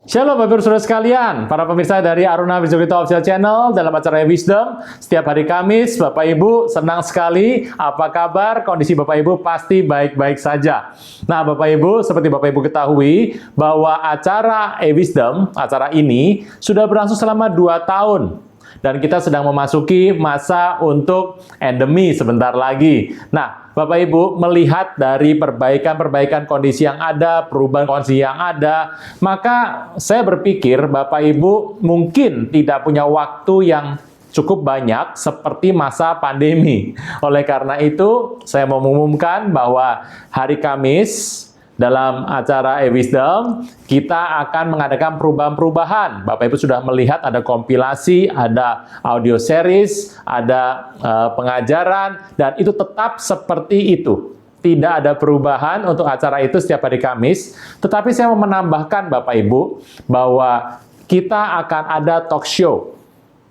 Shalom Bapak Ibu Saudara sekalian, para pemirsa dari Aruna Wijogito Official Channel dalam acara Wisdom. Setiap hari Kamis, Bapak Ibu senang sekali. Apa kabar? Kondisi Bapak Ibu pasti baik-baik saja. Nah Bapak Ibu, seperti Bapak Ibu ketahui bahwa acara Wisdom, acara ini sudah berlangsung selama 2 tahun. Dan kita sedang memasuki masa untuk endemi sebentar lagi. Nah, Bapak Ibu melihat dari perbaikan-perbaikan kondisi yang ada, perubahan kondisi yang ada, maka saya berpikir Bapak Ibu mungkin tidak punya waktu yang cukup banyak seperti masa pandemi. Oleh karena itu, saya mau mengumumkan bahwa hari Kamis dalam acara Wisdom, kita akan mengadakan perubahan-perubahan. Bapak Ibu sudah melihat ada kompilasi, ada audio series, ada pengajaran, dan itu tetap seperti itu. Tidak ada perubahan untuk acara itu setiap hari Kamis, tetapi saya mau menambahkan Bapak Ibu bahwa kita akan ada talk show.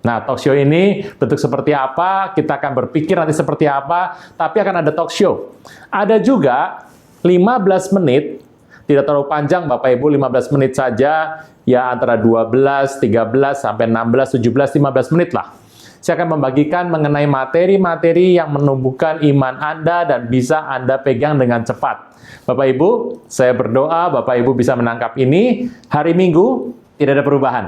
Nah, talk show ini bentuk seperti apa, kita akan berpikir nanti seperti apa, tapi akan ada talk show. Ada juga 15 menit, tidak terlalu panjang Bapak Ibu, 15 menit saja, ya antara 12, 13, sampai 16, 17, 15 menit lah. Saya akan membagikan mengenai materi-materi yang menumbuhkan iman Anda dan bisa Anda pegang dengan cepat. Bapak Ibu, saya berdoa Bapak Ibu bisa menangkap ini. Hari Minggu tidak ada perubahan.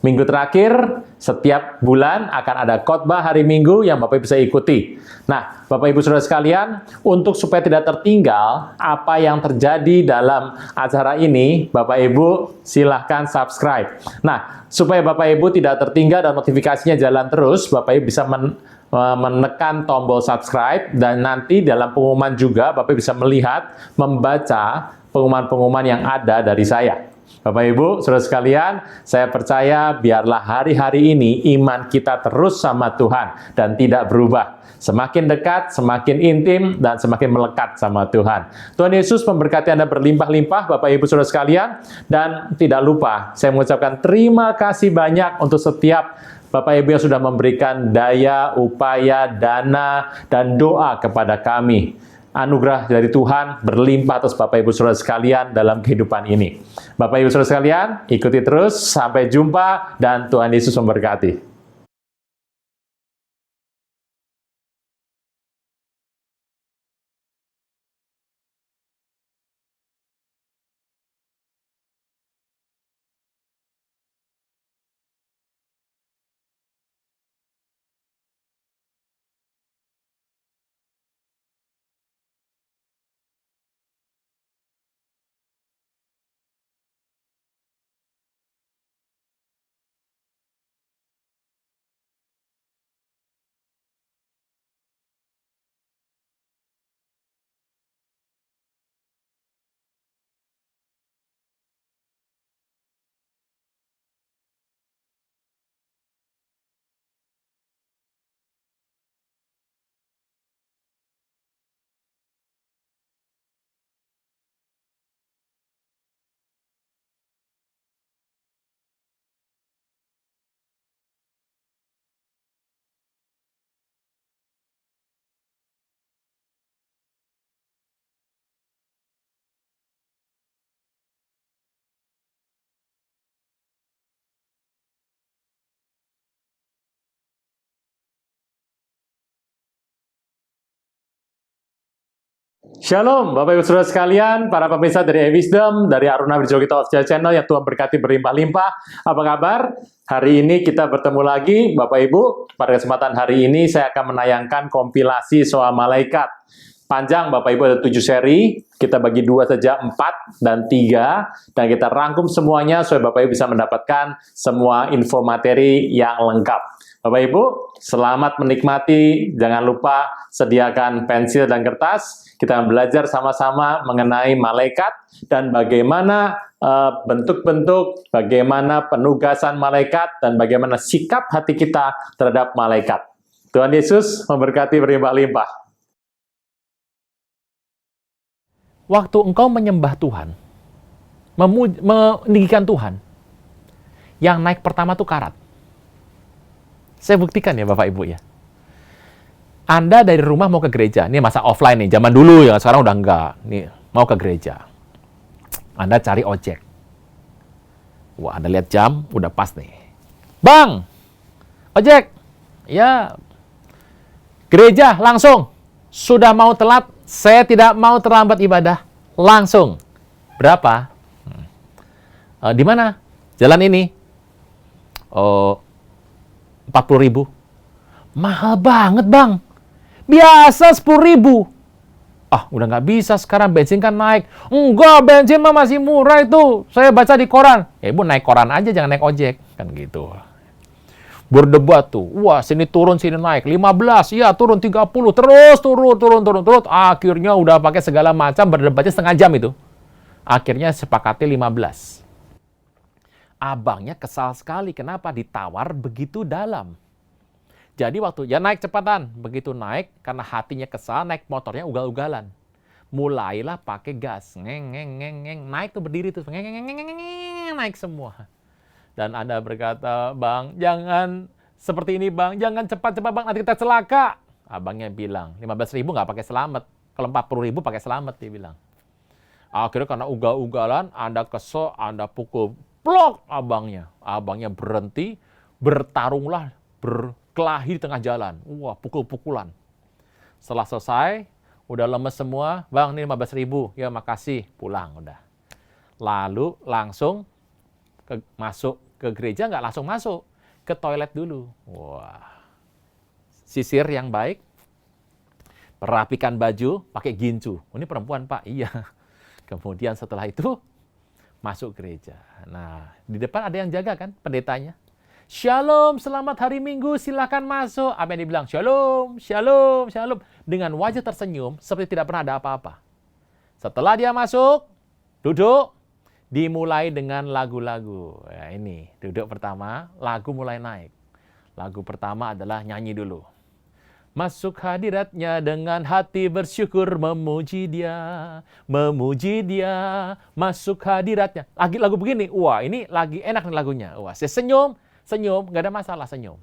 Minggu terakhir, setiap bulan akan ada khotbah hari Minggu yang Bapak Ibu bisa ikuti. Nah, Bapak Ibu Saudara sekalian, untuk supaya tidak tertinggal apa yang terjadi dalam acara ini, Bapak Ibu silahkan subscribe. Nah, supaya Bapak Ibu tidak tertinggal dan notifikasinya jalan terus, Bapak Ibu bisa menekan tombol subscribe, dan nanti dalam pengumuman juga Bapak Ibu bisa melihat, membaca pengumuman-pengumuman yang ada dari saya. Bapak Ibu, saudara sekalian, saya percaya biarlah hari-hari ini iman kita terus sama Tuhan dan tidak berubah. Semakin dekat, semakin intim, dan semakin melekat sama Tuhan. Tuhan Yesus memberkati Anda berlimpah-limpah, Bapak Ibu saudara sekalian, dan tidak lupa, saya mengucapkan terima kasih banyak untuk setiap Bapak Ibu yang sudah memberikan daya, upaya, dana, dan doa kepada kami. Anugerah dari Tuhan berlimpah atas Bapak Ibu Saudara sekalian dalam kehidupan ini. Bapak Ibu Saudara sekalian, ikuti terus, sampai jumpa, dan Tuhan Yesus memberkati. Shalom, Bapak Ibu Saudara sekalian, para pemirsa dari Wisdom, dari Aruna Wijogito Official Channel yang Tuhan berkati berlimpah-limpah. Apa kabar? Hari ini kita bertemu lagi, Bapak Ibu. Pada kesempatan hari ini saya akan menayangkan kompilasi soal malaikat. Panjang Bapak Ibu, ada 7 seri, kita bagi 2 saja, 4 dan 3, dan kita rangkum semuanya supaya Bapak Ibu bisa mendapatkan semua info materi yang lengkap. Bapak Ibu, selamat menikmati, jangan lupa sediakan pensil dan kertas, kita akan belajar sama-sama mengenai malaikat, dan bagaimana bentuk-bentuk, bagaimana penugasan malaikat, dan bagaimana sikap hati kita terhadap malaikat. Tuhan Yesus memberkati berlimpah-limpah. Waktu engkau menyembah Tuhan, meninggikan Tuhan, yang naik pertama tuh karat. Saya buktikan ya Bapak Ibu ya. Anda dari rumah mau ke gereja, ini masa offline nih, zaman dulu ya, sekarang udah enggak. Nih, mau ke gereja. Anda cari ojek. Wah, Anda lihat jam, udah pas nih. Bang, ojek. Ya, gereja langsung. Sudah mau telat, saya tidak mau terlambat ibadah. Langsung. Berapa? Di mana? Jalan ini. Oh, 40.000. Mahal banget, Bang. Biasa 10.000. Ah, udah nggak bisa sekarang, bensin kan naik. Enggak, bensin mah masih murah itu. Saya baca di koran. Ya, Ibu naik koran aja, jangan naik ojek. Kan gitu. Berdebat tuh. Wah, sini turun, sini naik. 15, iya turun 30. Terus turun. Akhirnya udah pakai segala macam, berdebatnya setengah jam itu. Akhirnya sepakati 15. Abangnya kesal sekali. Kenapa? Ditawar begitu dalam. Jadi waktu ya naik cepatan, begitu naik karena hatinya kesal, naik motornya ugal-ugalan. Mulailah pakai gas, naik tuh berdiri tuh, naik semua. Dan Anda berkata, Bang, jangan seperti ini Bang, jangan cepat-cepat Bang, nanti kita celaka. Abangnya bilang, 15.000 nggak pakai selamat, kalau 40.000 pakai selamat, dia bilang. Akhirnya karena ugal-ugalan, Anda kesel, Anda pukul, plok abangnya. Abangnya berhenti, bertarunglah, berkelahi di tengah jalan. Wah, pukul-pukulan. Setelah selesai, udah lemes semua. Bang, ini 15.000. Ya, makasih. Pulang, udah. Lalu langsung masuk ke gereja, nggak langsung masuk. Ke toilet dulu. Wah. Sisir yang baik. Perapikan baju, pakai gincu. Ini perempuan, Pak. Iya. Kemudian setelah itu, masuk gereja. Nah, di depan ada yang jaga kan, pendetanya. Shalom, selamat hari Minggu, silakan masuk. Apa yang dibilang? Shalom, shalom, shalom. Dengan wajah tersenyum, seperti tidak pernah ada apa-apa. Setelah dia masuk, duduk, dimulai dengan lagu-lagu. Ya, ini, duduk pertama, lagu mulai naik. Lagu pertama adalah nyanyi dulu. Masuk hadiratnya dengan hati bersyukur, memuji dia, masuk hadiratnya. Lagi lagu begini, wah ini lagi enak nih lagunya. Wah, saya senyum, nggak ada masalah senyum.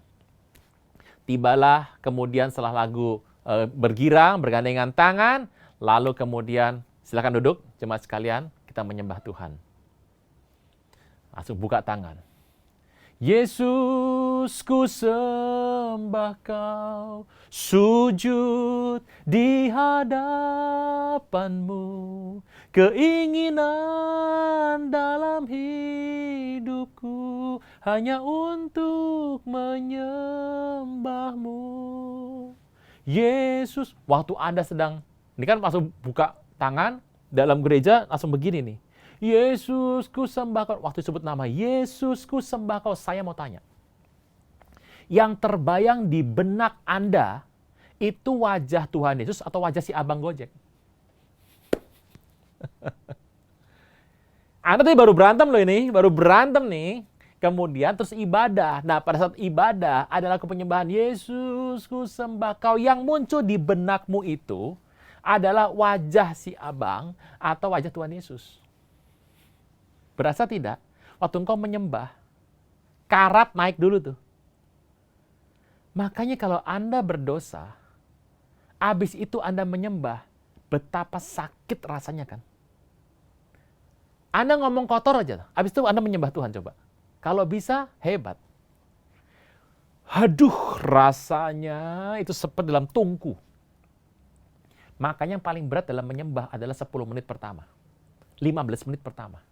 Tibalah kemudian setelah lagu bergirang, bergandengan tangan, lalu kemudian silakan duduk, jemaat sekalian, kita menyembah Tuhan. Langsung buka tangan. Yesus, ku sembah Kau, sujud di hadapan-Mu, keinginan dalam hidupku hanya untuk menyembah-Mu. Yesus, waktu Anda sedang, ini kan langsung buka tangan, dalam gereja langsung begini nih. Yesus, ku sembah Kau. Waktu disebut nama Yesus, ku sembah Kau. Saya mau tanya. Yang terbayang di benak Anda, itu wajah Tuhan Yesus atau wajah si abang Gojek? Anda tadi baru berantem loh ini. Baru berantem nih. Kemudian terus ibadah. Nah, pada saat ibadah adalah penyembahan Yesus, ku sembah Kau. Yang muncul di benakmu itu adalah wajah si abang atau wajah Tuhan Yesus. Berasa tidak? Waktu engkau menyembah, karat naik dulu tuh. Makanya kalau Anda berdosa, habis itu Anda menyembah, betapa sakit rasanya kan? Anda ngomong kotor aja, habis itu Anda menyembah Tuhan coba. Kalau bisa, hebat. Aduh, rasanya itu seperti dalam tungku. Makanya yang paling berat dalam menyembah adalah 10 menit pertama. 15 menit pertama.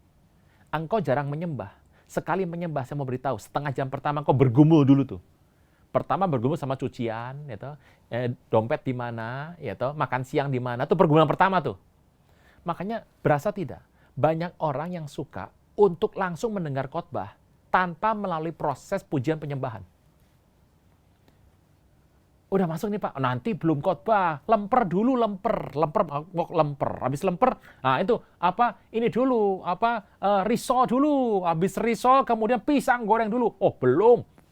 Engkau jarang menyembah. Sekali menyembah, saya mau beritahu, setengah jam pertama engkau bergumul dulu tuh. Pertama bergumul sama cucian, ya toh, dompet di mana, ya toh, makan siang di mana, tuh pergumulan pertama tuh. Makanya berasa tidak? Banyak orang yang suka untuk langsung mendengar khotbah tanpa melalui proses pujian penyembahan. Udah masuk nih Pak, nanti belum khotbah, lemper dulu, lemper. Habis lemper, nah itu apa? Ini dulu, risol dulu. Habis risol kemudian pisang goreng dulu. Oh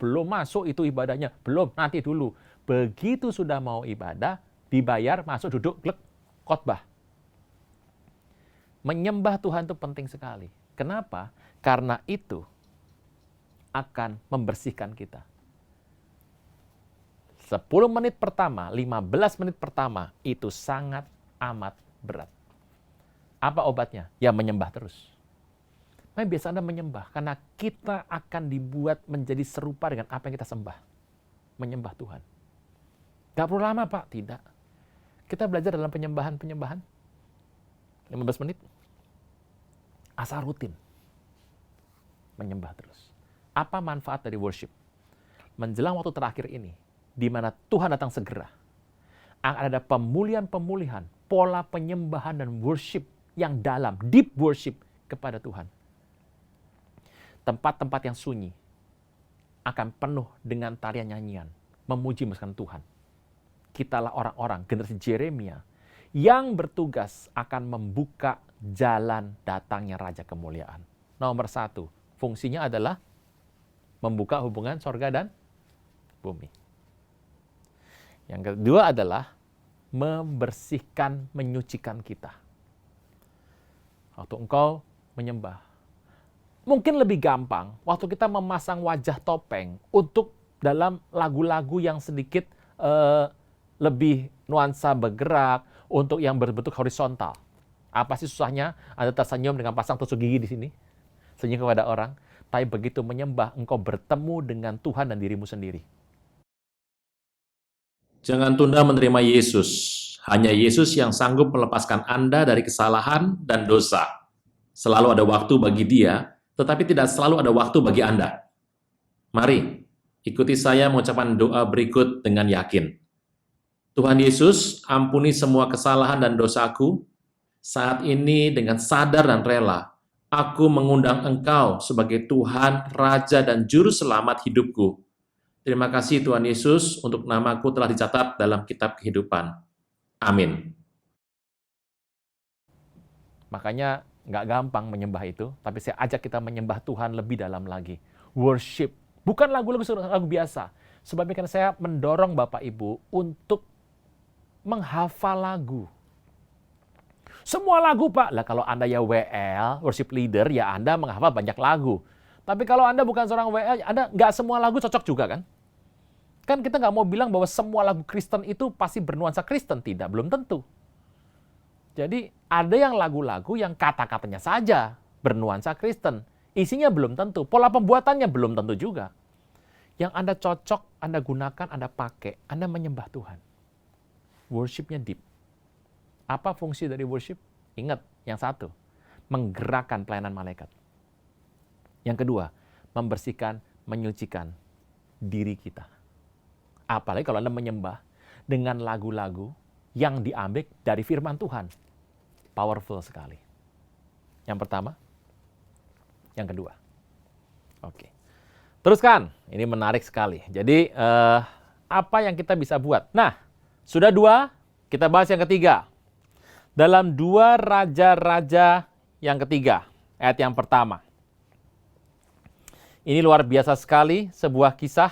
belum masuk itu ibadahnya, belum, nanti dulu. Begitu sudah mau ibadah, dibayar, masuk duduk, glek, khotbah. Menyembah Tuhan itu penting sekali. Kenapa? Karena itu akan membersihkan kita. 10 menit pertama, 15 menit pertama, itu sangat amat berat. Apa obatnya? Ya menyembah terus. Mari biasa Anda menyembah, karena kita akan dibuat menjadi serupa dengan apa yang kita sembah. Menyembah Tuhan. Gak perlu lama Pak, tidak. Kita belajar dalam penyembahan-penyembahan. 15 menit. Asal rutin. Menyembah terus. Apa manfaat dari worship? Menjelang waktu terakhir ini, di mana Tuhan datang segera, akan ada pemulihan-pemulihan, pola penyembahan dan worship yang dalam, deep worship kepada Tuhan. Tempat-tempat yang sunyi akan penuh dengan tarian nyanyian, memuji memuliakan Tuhan. Kitalah orang-orang generasi Yeremia yang bertugas akan membuka jalan datangnya Raja Kemuliaan. Nomor 1, fungsinya adalah membuka hubungan sorga dan bumi. Yang kedua adalah membersihkan, menyucikan kita. Waktu engkau menyembah, mungkin lebih gampang waktu kita memasang wajah topeng untuk dalam lagu-lagu yang sedikit lebih nuansa bergerak, untuk yang berbentuk horizontal. Apa sih susahnya Anda tersenyum dengan pasang tusuk gigi di sini? Senyum kepada orang. Tapi begitu menyembah, engkau bertemu dengan Tuhan dan dirimu sendiri. Jangan tunda menerima Yesus. Hanya Yesus yang sanggup melepaskan Anda dari kesalahan dan dosa. Selalu ada waktu bagi Dia, tetapi tidak selalu ada waktu bagi Anda. Mari, ikuti saya mengucapkan doa berikut dengan yakin. Tuhan Yesus, ampuni semua kesalahan dan dosaku. Saat ini dengan sadar dan rela, aku mengundang Engkau sebagai Tuhan, Raja, dan Juru Selamat hidupku. Terima kasih Tuhan Yesus untuk namaku telah dicatat dalam kitab kehidupan. Amin. Makanya nggak gampang menyembah itu, tapi saya ajak kita menyembah Tuhan lebih dalam lagi. Worship, bukan lagu-lagu biasa. Sebabnya kan saya mendorong Bapak Ibu untuk menghafal lagu. Semua lagu Pak. Lah kalau Anda ya WL, worship leader, ya Anda menghafal banyak lagu. Tapi kalau Anda bukan seorang WL, Anda nggak semua lagu cocok juga kan? Kan kita nggak mau bilang bahwa semua lagu Kristen itu pasti bernuansa Kristen. Tidak, belum tentu. Jadi ada yang lagu-lagu yang kata-katanya saja bernuansa Kristen. Isinya belum tentu. Pola pembuatannya belum tentu juga. Yang Anda cocok, Anda gunakan, Anda pakai, Anda menyembah Tuhan. Worship-nya deep. Apa fungsi dari worship? Ingat, yang satu, menggerakkan pelayanan malaikat. Yang kedua, membersihkan, menyucikan diri kita. Apalagi kalau Anda menyembah dengan lagu-lagu yang diambil dari firman Tuhan. Powerful sekali. Yang pertama. Yang kedua. Oke. Teruskan. Ini menarik sekali. Jadi, apa yang kita bisa buat? Nah, sudah 2, kita bahas yang ketiga. Dalam 2 Raja-Raja yang ketiga, ayat yang pertama. Ini luar biasa sekali, sebuah kisah.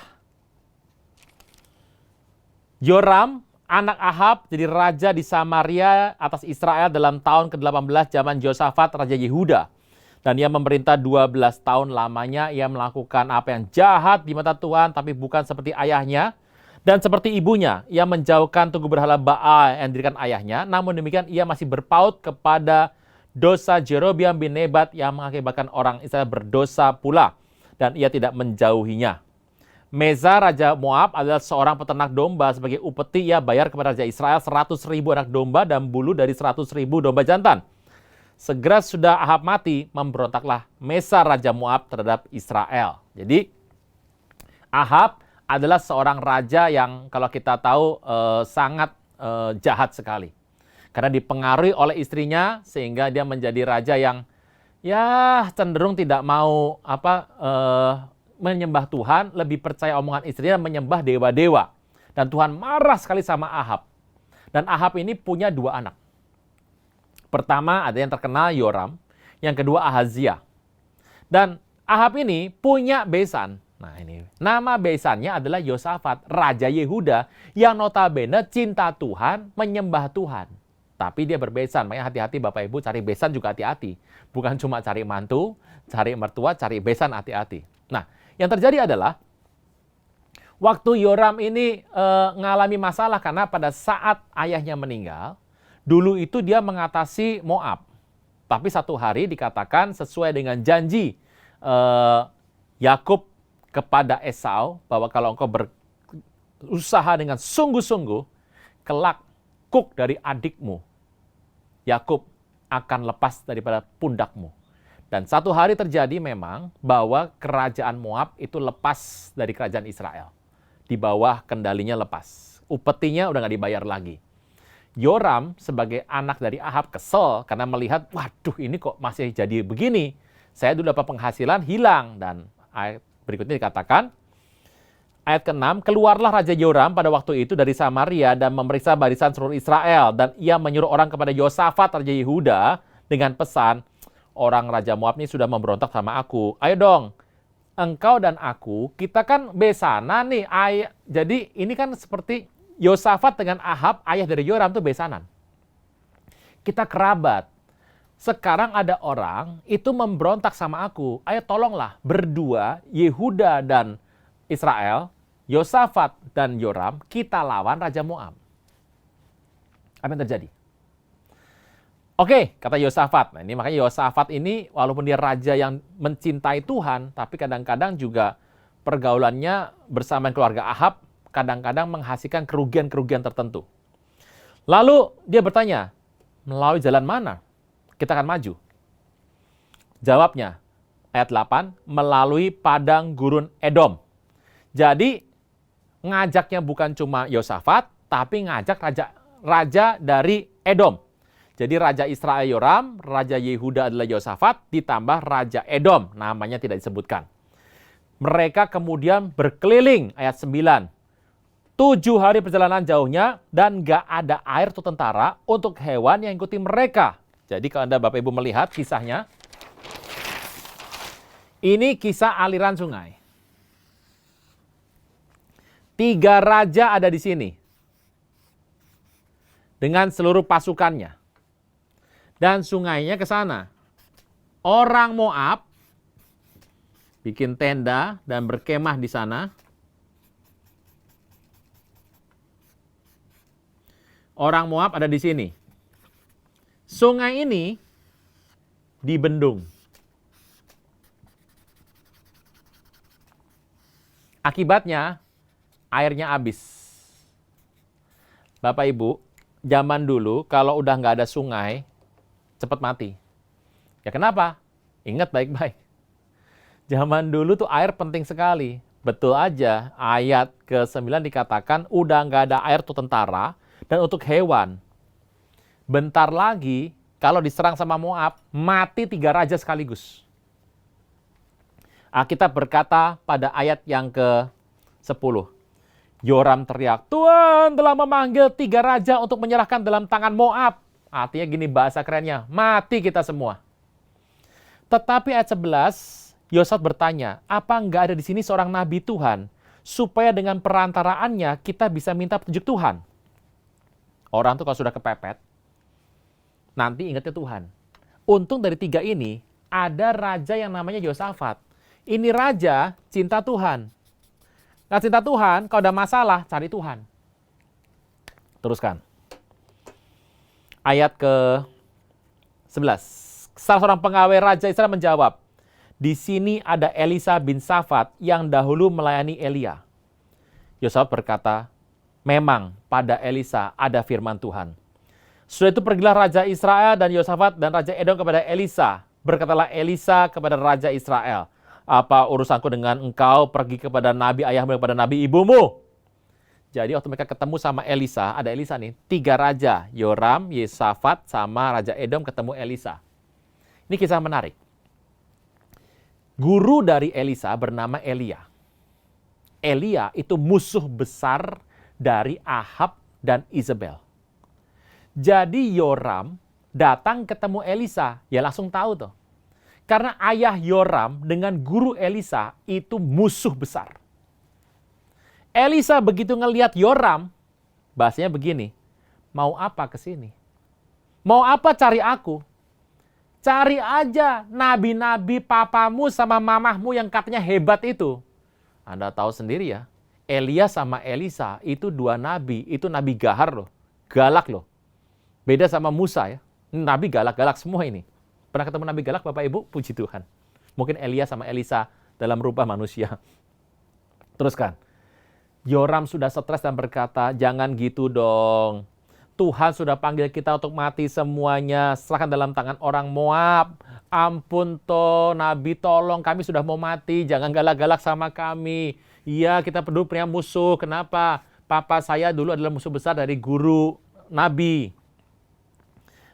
Yoram, anak Ahab, jadi raja di Samaria atas Israel dalam tahun ke-18 zaman Yosafat, Raja Yehuda. Dan ia memerintah 12 tahun lamanya, ia melakukan apa yang jahat di mata Tuhan, tapi bukan seperti ayahnya. Dan seperti ibunya, ia menjauhkan tugu berhala Baal yang didirikan ayahnya. Namun demikian, ia masih berpaut kepada dosa Jerobeam bin Nebat yang mengakibatkan orang Israel berdosa pula. Dan ia tidak menjauhinya. Meza, Raja Moab, adalah seorang peternak domba. Sebagai upeti, ia bayar kepada Raja Israel 100.000 anak domba dan bulu dari 100.000 domba jantan. Segera sudah Ahab mati, memberontaklah Meza, Raja Moab, terhadap Israel. Jadi, Ahab adalah seorang raja yang kalau kita tahu sangat jahat sekali. Karena dipengaruhi oleh istrinya sehingga dia menjadi raja yang ya cenderung tidak mau menyembah Tuhan, lebih percaya omongan istrinya, menyembah dewa-dewa. Dan Tuhan marah sekali sama Ahab. Dan Ahab ini punya 2 anak. Pertama ada yang terkenal Yoram, yang kedua Ahazia. Dan Ahab ini punya besan. Nah ini, nama besannya adalah Yosafat, Raja Yehuda, yang notabene cinta Tuhan, menyembah Tuhan. Tapi dia berbesan, makanya hati-hati Bapak Ibu, cari besan juga hati-hati. Bukan cuma cari mantu, cari mertua, cari besan hati-hati. Nah, yang terjadi adalah, waktu Yoram ini ngalami masalah karena pada saat ayahnya meninggal, dulu itu dia mengatasi Moab. Tapi satu hari dikatakan sesuai dengan janji Yakub kepada Esau bahwa kalau engkau berusaha dengan sungguh-sungguh, kelak kuk dari adikmu, Yakub, akan lepas daripada pundakmu. Dan satu hari terjadi memang bahwa kerajaan Moab itu lepas dari kerajaan Israel. Di bawah kendalinya lepas. Upetinya udah nggak dibayar lagi. Yoram sebagai anak dari Ahab kesel karena melihat, waduh ini kok masih jadi begini. Saya dulu dapat penghasilan hilang. Dan ayat berikutnya dikatakan, ayat ke-6, keluarlah Raja Yoram pada waktu itu dari Samaria dan memeriksa barisan seluruh Israel. Dan ia menyuruh orang kepada Yosafat Raja Yehuda dengan pesan, orang Raja Moab ini sudah memberontak sama aku. Ayo dong, engkau dan aku, kita kan besanan nih. Jadi ini kan seperti Yosafat dengan Ahab, ayah dari Yoram itu besanan. Kita kerabat. Sekarang ada orang itu memberontak sama aku. Ayo tolonglah berdua, Yehuda dan Israel, Yosafat dan Yoram, kita lawan Raja Moab. Apa yang terjadi? Oke, kata Yosafat. Nah, ini makanya Yosafat ini walaupun dia raja yang mencintai Tuhan, tapi kadang-kadang juga pergaulannya bersama keluarga Ahab kadang-kadang menghasilkan kerugian-kerugian tertentu. Lalu dia bertanya, melalui jalan mana kita akan maju? Jawabnya, ayat 8, melalui padang gurun Edom. Jadi, ngajaknya bukan cuma Yosafat, tapi ngajak raja dari Edom. Jadi Raja Israel Yoram, Raja Yehuda adalah Yosafat, ditambah Raja Edom, namanya tidak disebutkan. Mereka kemudian berkeliling, ayat 9. 7 hari perjalanan jauhnya, dan gak ada air atau tentara untuk hewan yang ikuti mereka. Jadi kalau Anda Bapak Ibu melihat kisahnya, ini kisah aliran sungai. 3 raja ada di sini, dengan seluruh pasukannya. Dan sungainya ke sana. Orang Moab bikin tenda dan berkemah di sana. Orang Moab ada di sini. Sungai ini dibendung. Akibatnya airnya habis. Bapak Ibu, zaman dulu kalau udah nggak ada sungai, cepat mati. Ya kenapa? Ingat baik-baik. Zaman dulu tuh air penting sekali. Betul aja, ayat ke-9 dikatakan udah nggak ada air untuk tentara dan untuk hewan. Bentar lagi, kalau diserang sama Moab, mati 3 raja sekaligus. Alkitab berkata pada ayat yang ke-10. Yoram teriak, Tuhan telah memanggil 3 raja untuk menyerahkan dalam tangan Moab. Artinya gini bahasa kerennya, mati kita semua. Tetapi ayat 11, Yosafat bertanya, apa enggak ada di sini seorang nabi Tuhan, supaya dengan perantaraannya kita bisa minta petunjuk Tuhan? Orang tuh kalau sudah kepepet, nanti ingatnya Tuhan. Untung dari 3 ini, ada raja yang namanya Yosafat. Ini raja cinta Tuhan. Nah cinta Tuhan, kalau ada masalah, cari Tuhan. Teruskan. Ayat ke-11. Salah seorang pengawal Raja Israel menjawab, di sini ada Elisa bin Safat yang dahulu melayani Elia. Yosafat berkata, memang pada Elisa ada firman Tuhan. Setelah itu pergilah Raja Israel dan Yosafat dan Raja Edom kepada Elisa. Berkatalah Elisa kepada Raja Israel, apa urusanku dengan engkau pergi kepada nabi ayahmu kepada nabi ibumu? Jadi waktu mereka ketemu sama Elisa, ada Elisa nih, 3 raja, Yoram, Yosafat, sama Raja Edom ketemu Elisa. Ini kisah menarik. Guru dari Elisa bernama Elia. Elia itu musuh besar dari Ahab dan Isabel. Jadi Yoram datang ketemu Elisa, ya langsung tahu tuh. Karena ayah Yoram dengan guru Elisa itu musuh besar. Elisa begitu ngelihat Yoram, bahasanya begini, mau apa ke sini? Mau apa cari aku? Cari aja nabi-nabi papamu sama mamahmu yang katanya hebat itu. Anda tahu sendiri ya, Elia sama Elisa itu 2 nabi, itu nabi gahar loh, galak loh. Beda sama Musa ya, nabi galak-galak semua ini. Pernah ketemu Nabi galak, Bapak Ibu? Puji Tuhan. Mungkin Elia sama Elisa dalam rupa manusia. Teruskan. Yoram sudah stres dan berkata, jangan gitu dong. Tuhan sudah panggil kita untuk mati semuanya. Serahkan dalam tangan orang Moab. Ampun toh, Nabi tolong, kami sudah mau mati. Jangan galak-galak sama kami. Iya, kita peduli punya musuh. Kenapa? Papa saya dulu adalah musuh besar dari guru Nabi.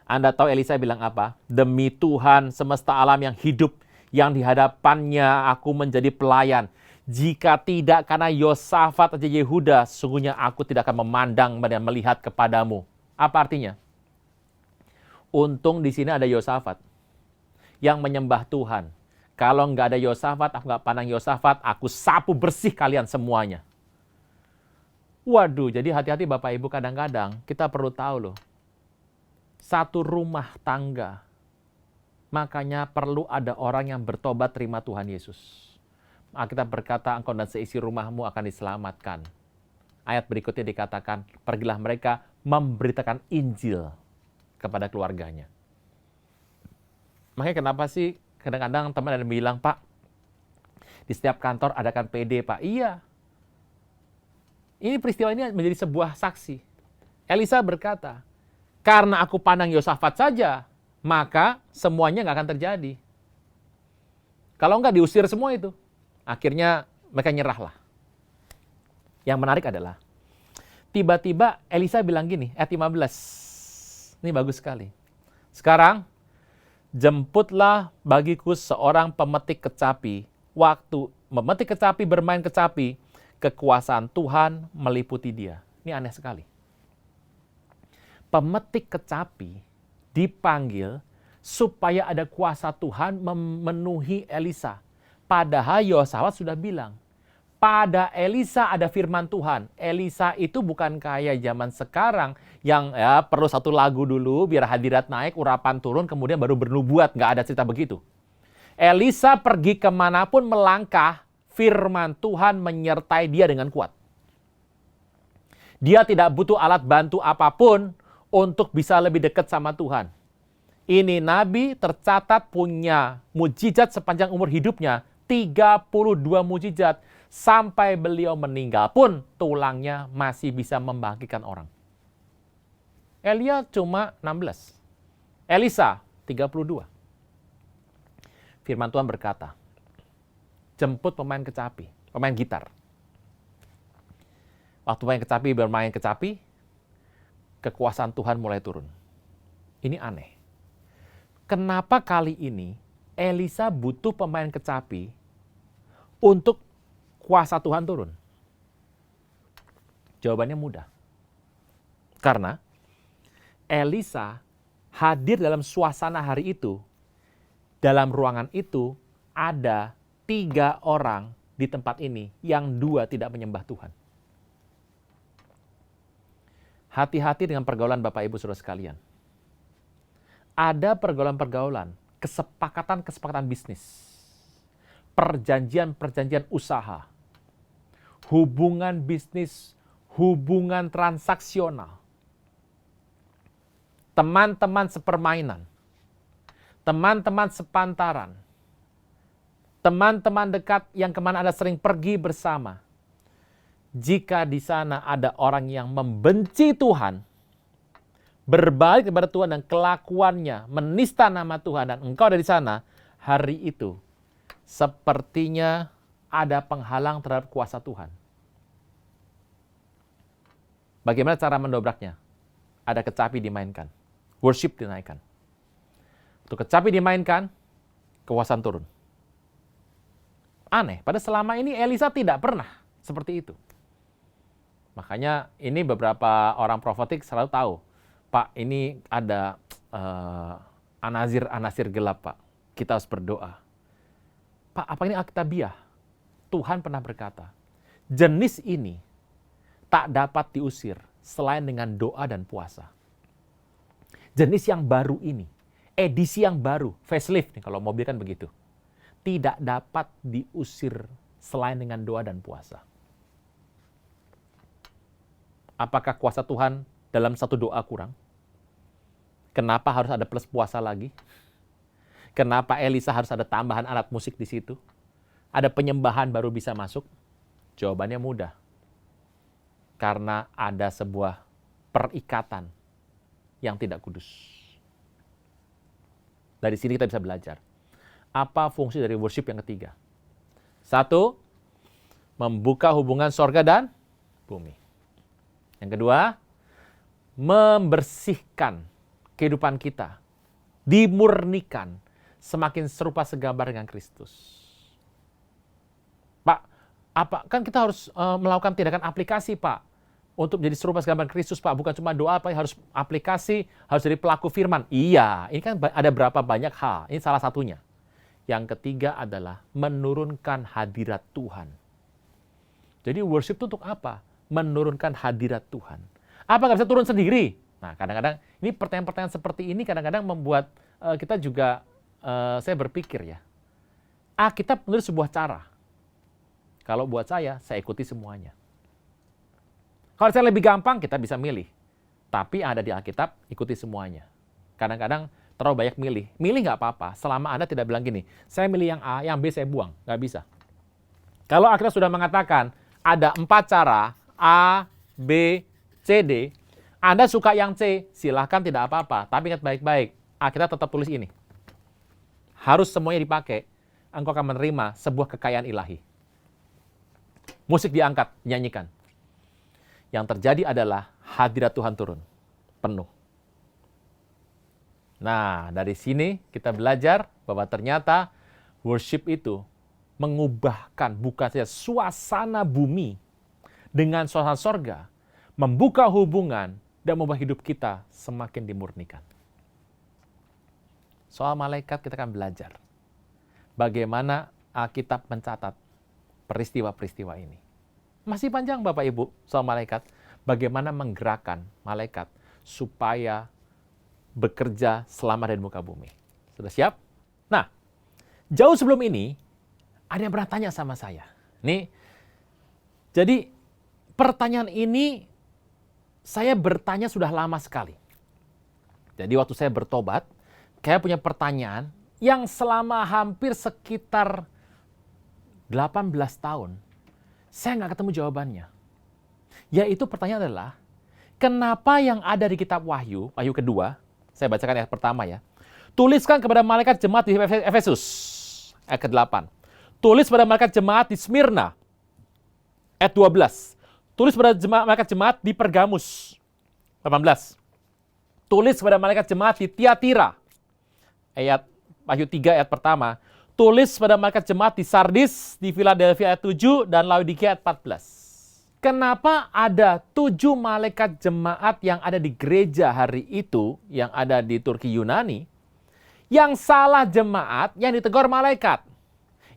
Anda tahu Elisa bilang apa? Demi Tuhan semesta alam yang hidup, yang di hadapannya aku menjadi pelayan. Jika tidak karena Yosafat aja Yehuda, sesungguhnya aku tidak akan memandang dan melihat kepadamu. Apa artinya? Untung di sini ada Yosafat yang menyembah Tuhan. Kalau nggak ada Yosafat, aku nggak pandang Yosafat, aku sapu bersih kalian semuanya. Waduh, jadi hati-hati Bapak Ibu, kadang-kadang kita perlu tahu loh. Satu rumah tangga, makanya perlu ada orang yang bertobat terima Tuhan Yesus. Alkitab berkata, engkau dan seisi rumahmu akan diselamatkan. Ayat berikutnya dikatakan, pergilah mereka memberitakan Injil kepada keluarganya. Makanya kenapa sih kadang-kadang teman ada yang bilang, Pak, di setiap kantor adakan PD, Pak. Iya. Ini peristiwa ini menjadi sebuah saksi. Elisa berkata, karena aku pandang Yosafat saja, maka semuanya nggak akan terjadi. Kalau nggak diusir semua itu. Akhirnya mereka nyerahlah. Yang menarik adalah, tiba-tiba Elisa bilang gini, ayat 15. Ini bagus sekali. Sekarang, jemputlah bagiku seorang pemetik kecapi. Waktu memetik kecapi, bermain kecapi, kekuasaan Tuhan meliputi dia. Ini aneh sekali. Pemetik kecapi dipanggil supaya ada kuasa Tuhan memenuhi Elisa. Padahal Yosafat sudah bilang, pada Elisa ada firman Tuhan. Elisa itu bukan kayak zaman sekarang yang ya perlu satu lagu dulu biar hadirat naik, urapan turun, kemudian baru bernubuat. Nggak ada cerita begitu. Elisa pergi kemanapun melangkah, firman Tuhan menyertai dia dengan kuat. Dia tidak butuh alat bantu apapun untuk bisa lebih dekat sama Tuhan. Ini nabi tercatat punya mujizat sepanjang umur hidupnya, 32 mujizat. Sampai beliau meninggal pun tulangnya masih bisa membangkitkan orang. Elia cuma 16. Elisa 32. Firman Tuhan berkata, jemput pemain kecapi, pemain gitar. Waktu pemain kecapi bermain kecapi, kekuasaan Tuhan mulai turun. Ini aneh. Kenapa kali ini Elisa butuh pemain kecapi untuk kuasa Tuhan turun? Jawabannya mudah. Karena Elisa hadir dalam suasana hari itu. Dalam ruangan itu ada 3 orang di tempat ini yang 2 tidak menyembah Tuhan. Hati-hati dengan pergaulan Bapak Ibu Saudara sekalian. Ada pergaulan-pergaulan, kesepakatan-kesepakatan bisnis, perjanjian-perjanjian usaha, hubungan bisnis, hubungan transaksional, teman-teman sepermainan, teman-teman sepantaran, teman-teman dekat yang kemana Anda sering pergi bersama. Jika di sana ada orang yang membenci Tuhan, berbalik kepada Tuhan dan kelakuannya menista nama Tuhan dan engkau ada di sana, hari itu sepertinya ada penghalang terhadap kuasa Tuhan. Bagaimana cara mendobraknya? Ada kecapi dimainkan, worship dinaikkan. Untuk kecapi dimainkan, kekuasaan turun. Aneh, pada selama ini Elisa tidak pernah seperti itu. Makanya ini beberapa orang profetik selalu tahu, Pak, ini ada anasir gelap, Pak. Kita harus berdoa. Pak, apa ini Alkitabiah? Tuhan pernah berkata, jenis ini tak dapat diusir selain dengan doa dan puasa. Jenis yang baru ini, edisi yang baru, facelift nih kalau mobil kan begitu, tidak dapat diusir selain dengan doa dan puasa. Apakah kuasa Tuhan dalam satu doa kurang? Kenapa harus ada plus puasa lagi? Kenapa Elisa harus ada tambahan alat musik di situ? Ada penyembahan baru bisa masuk? Jawabannya mudah. Karena ada sebuah perikatan yang tidak kudus. Dari sini kita bisa belajar. Apa fungsi dari worship yang ketiga? Satu, membuka hubungan sorga dan bumi. Yang kedua, membersihkan kehidupan kita. Dimurnikan. Semakin serupa segambar dengan Kristus. Pak, kan kita harus melakukan tindakan aplikasi, Pak, untuk menjadi serupa segambar Kristus, Pak. Bukan cuma doa, Pak, harus aplikasi, harus jadi pelaku firman. Iya, ini kan ada berapa banyak hal. Ini salah satunya. Yang ketiga adalah menurunkan hadirat Tuhan. Jadi worship itu untuk apa? Menurunkan hadirat Tuhan. Apa nggak bisa turun sendiri? Nah, kadang-kadang ini pertanyaan-pertanyaan seperti ini kadang-kadang membuat kita juga, saya berpikir ya, Alkitab menulis sebuah cara. Kalau buat saya ikuti semuanya. Kalau saya lebih gampang, kita bisa milih. Tapi ada di Alkitab, ikuti semuanya. Kadang-kadang terlalu banyak milih. Milih nggak apa-apa, selama Anda tidak bilang gini, saya milih yang A, yang B saya buang. Nggak bisa. Kalau Alkitab sudah mengatakan, ada 4 cara, A, B, C, D. Anda suka yang C, silahkan tidak apa-apa. Tapi ingat baik-baik, Alkitab tetap tulis ini. Harus semuanya dipakai, engkau akan menerima sebuah kekayaan ilahi. Musik diangkat, nyanyikan. Yang terjadi adalah hadirat Tuhan turun, penuh. Nah, dari sini kita belajar bahwa ternyata worship itu mengubahkan bukan saja suasana bumi dengan suasana sorga, membuka hubungan dan membuat hidup kita semakin dimurnikan. Soal malaikat kita akan belajar bagaimana Alkitab mencatat peristiwa-peristiwa ini. Masih panjang Bapak Ibu soal malaikat. Bagaimana menggerakkan malaikat supaya bekerja selama di muka bumi. Sudah siap? Nah, jauh sebelum ini, ada yang pernah tanya sama saya. Nih, jadi pertanyaan ini saya bertanya sudah lama sekali. Jadi waktu saya bertobat, saya punya pertanyaan yang selama hampir sekitar 18 tahun, saya nggak ketemu jawabannya. Yaitu pertanyaan adalah, kenapa yang ada di kitab Wahyu, Wahyu kedua, saya bacakan ayat pertama ya. Tuliskan kepada malaikat jemaat di Efesus, ayat ke-8. Tulis pada malaikat jemaat di Smyrna, ayat 12. Tulis pada malaikat jemaat di Pergamus, 18. Tulis pada malaikat jemaat di Tiatira, ayat Wahyu 3 ayat pertama. Tulis pada malaikat jemaat di Sardis, di Philadelphia ayat 7, dan Laodikia ayat 14. Kenapa ada 7 malaikat jemaat yang ada di gereja hari itu, yang ada di Turki Yunani, yang salah jemaat, yang ditegur malaikat.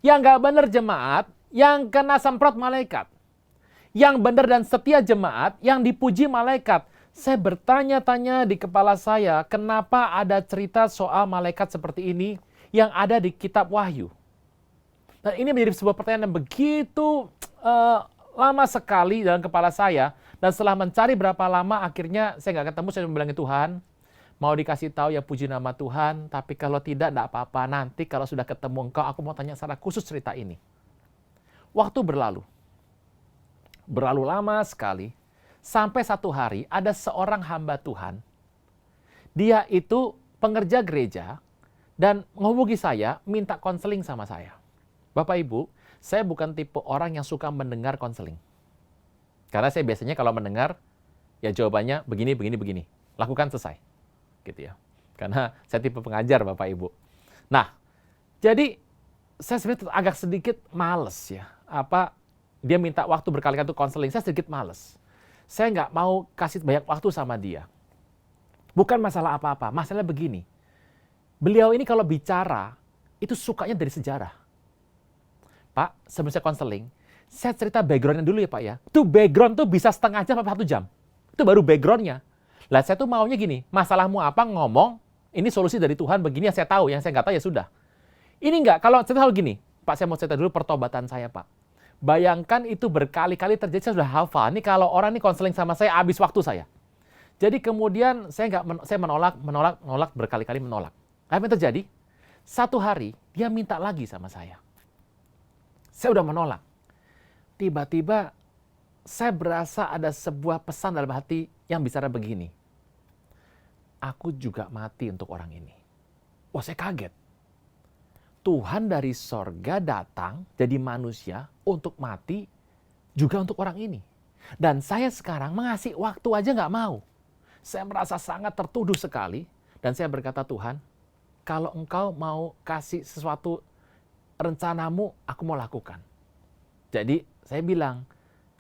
Yang nggak benar jemaat, yang kena semprot malaikat. Yang benar dan setia jemaat, yang dipuji malaikat. Saya bertanya-tanya di kepala saya, kenapa ada cerita soal malaikat seperti ini yang ada di kitab Wahyu. Dan ini menjadi sebuah pertanyaan yang begitu lama sekali dalam kepala saya. Dan setelah mencari berapa lama, akhirnya saya nggak ketemu. Saya bilang, Tuhan, mau dikasih tahu ya puji nama Tuhan. Tapi kalau tidak apa-apa. Nanti kalau sudah ketemu engkau, aku mau tanya secara khusus cerita ini. Waktu berlalu. Berlalu lama sekali. Sampai satu hari ada seorang hamba Tuhan. Dia itu pengerja gereja. Dan menghubungi saya, minta konseling sama saya. Bapak Ibu, saya bukan tipe orang yang suka mendengar konseling. Karena saya biasanya kalau mendengar, ya jawabannya begini, begini, begini. Lakukan selesai. Gitu ya. Karena saya tipe pengajar Bapak Ibu. Nah, jadi saya sebenarnya agak sedikit males ya. Dia minta waktu berkali-kali untuk konseling, saya sedikit males. Saya nggak mau kasih banyak waktu sama dia. Bukan masalah apa-apa, masalahnya begini. Beliau ini kalau bicara, itu sukanya dari sejarah. Pak, sebelum saya konseling, saya cerita background-nya dulu ya Pak ya. Itu background tuh bisa setengah jam sampai 1 jam. Itu baru background-nya. Lah saya tuh maunya gini, masalahmu apa ngomong, ini solusi dari Tuhan begini yang saya tahu, yang saya nggak tahu ya sudah. Ini enggak, kalau cerita hal gini, Pak saya mau cerita dulu pertobatan saya Pak. Bayangkan itu berkali-kali terjadi, saya sudah hafal. Ini kalau orang ini konseling sama saya, habis waktu saya. Jadi kemudian saya menolak berkali-kali menolak. Apa yang terjadi? Satu hari, dia minta lagi sama saya. Saya udah menolak. Tiba-tiba, saya berasa ada sebuah pesan dalam hati yang bicara begini. Aku juga mati untuk orang ini. Wah, saya kaget. Tuhan dari sorga datang jadi manusia untuk mati juga untuk orang ini. Dan saya sekarang mengasih waktu aja nggak mau. Saya merasa sangat tertuduh sekali. Dan saya berkata, Tuhan, kalau engkau mau kasih sesuatu rencanamu, aku mau lakukan. Jadi saya bilang,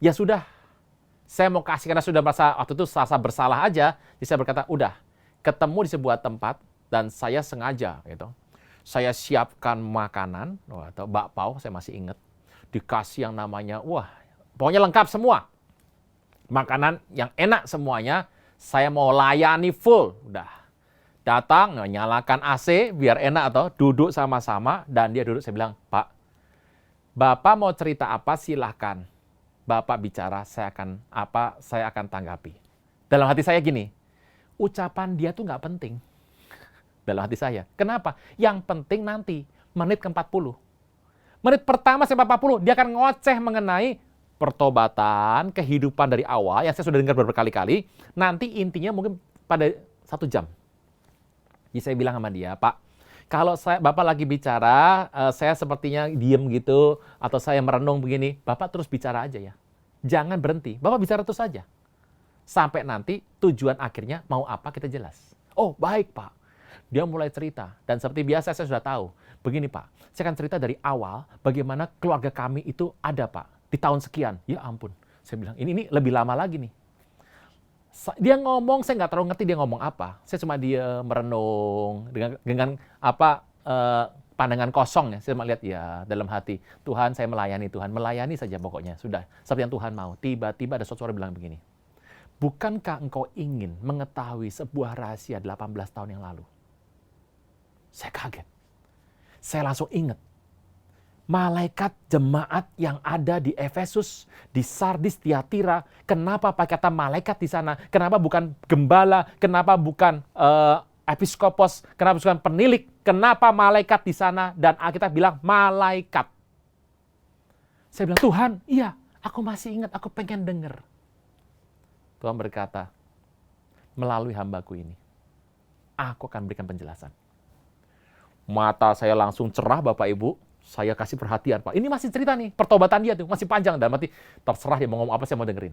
ya sudah, saya mau kasih karena sudah merasa waktu itu rasa bersalah aja. Jadi saya berkata, udah, ketemu di sebuah tempat dan saya sengaja gitu. Saya siapkan makanan, atau bakpao, saya masih ingat. Dikasih yang namanya, wah, pokoknya lengkap semua. Makanan yang enak semuanya, saya mau layani full. Udah, datang, nyalakan AC, biar enak atau duduk sama-sama. Dan dia duduk, saya bilang, Pak, Bapak mau cerita apa, silahkan. Bapak bicara, saya akan tanggapi. Dalam hati saya gini, ucapan dia tuh nggak penting. Dalam hati saya. Kenapa? Yang penting nanti, menit ke-40. Menit pertama sampai 40, dia akan ngoceh mengenai pertobatan, kehidupan dari awal, yang saya sudah dengar berkali-kali. Nanti intinya mungkin pada 1 jam. Jadi saya bilang sama dia, Pak, kalau Bapak lagi bicara, saya sepertinya diem gitu, atau saya merenung begini, Bapak terus bicara aja ya. Jangan berhenti, Bapak bicara terus saja. Sampai nanti tujuan akhirnya mau apa kita jelas. Oh, baik Pak. Dia mulai cerita, dan seperti biasa saya sudah tahu. Begini Pak, saya akan cerita dari awal bagaimana keluarga kami itu ada Pak, di tahun sekian. Ya ampun, saya bilang ini lebih lama lagi nih. Dia ngomong, saya nggak terlalu ngerti dia ngomong apa. Saya cuma dia merenung dengan pandangan kosong ya. Saya cuma lihat ya dalam hati, Tuhan saya melayani Tuhan, melayani saja pokoknya. Sudah, seperti yang Tuhan mau. Tiba-tiba ada suatu suara bilang begini, bukankah engkau ingin mengetahui sebuah rahasia 18 tahun yang lalu? Saya kaget. Saya langsung ingat. Malaikat jemaat yang ada di Efesus, di Sardis, Tiatira. Kenapa pakai kata malaikat di sana? Kenapa bukan gembala? Kenapa bukan episkopos? Kenapa bukan penilik? Kenapa malaikat di sana? Dan Alkitab bilang malaikat. Saya bilang, Tuhan, iya, aku masih ingat, aku pengen dengar. Tuhan berkata, melalui hambaku ini, aku akan berikan penjelasan. Mata saya langsung cerah, Bapak Ibu. Saya kasih perhatian, Pak. Ini masih cerita nih, pertobatan dia tuh masih panjang. Dan mati terserah dia mau ngomong apa, saya mau dengerin.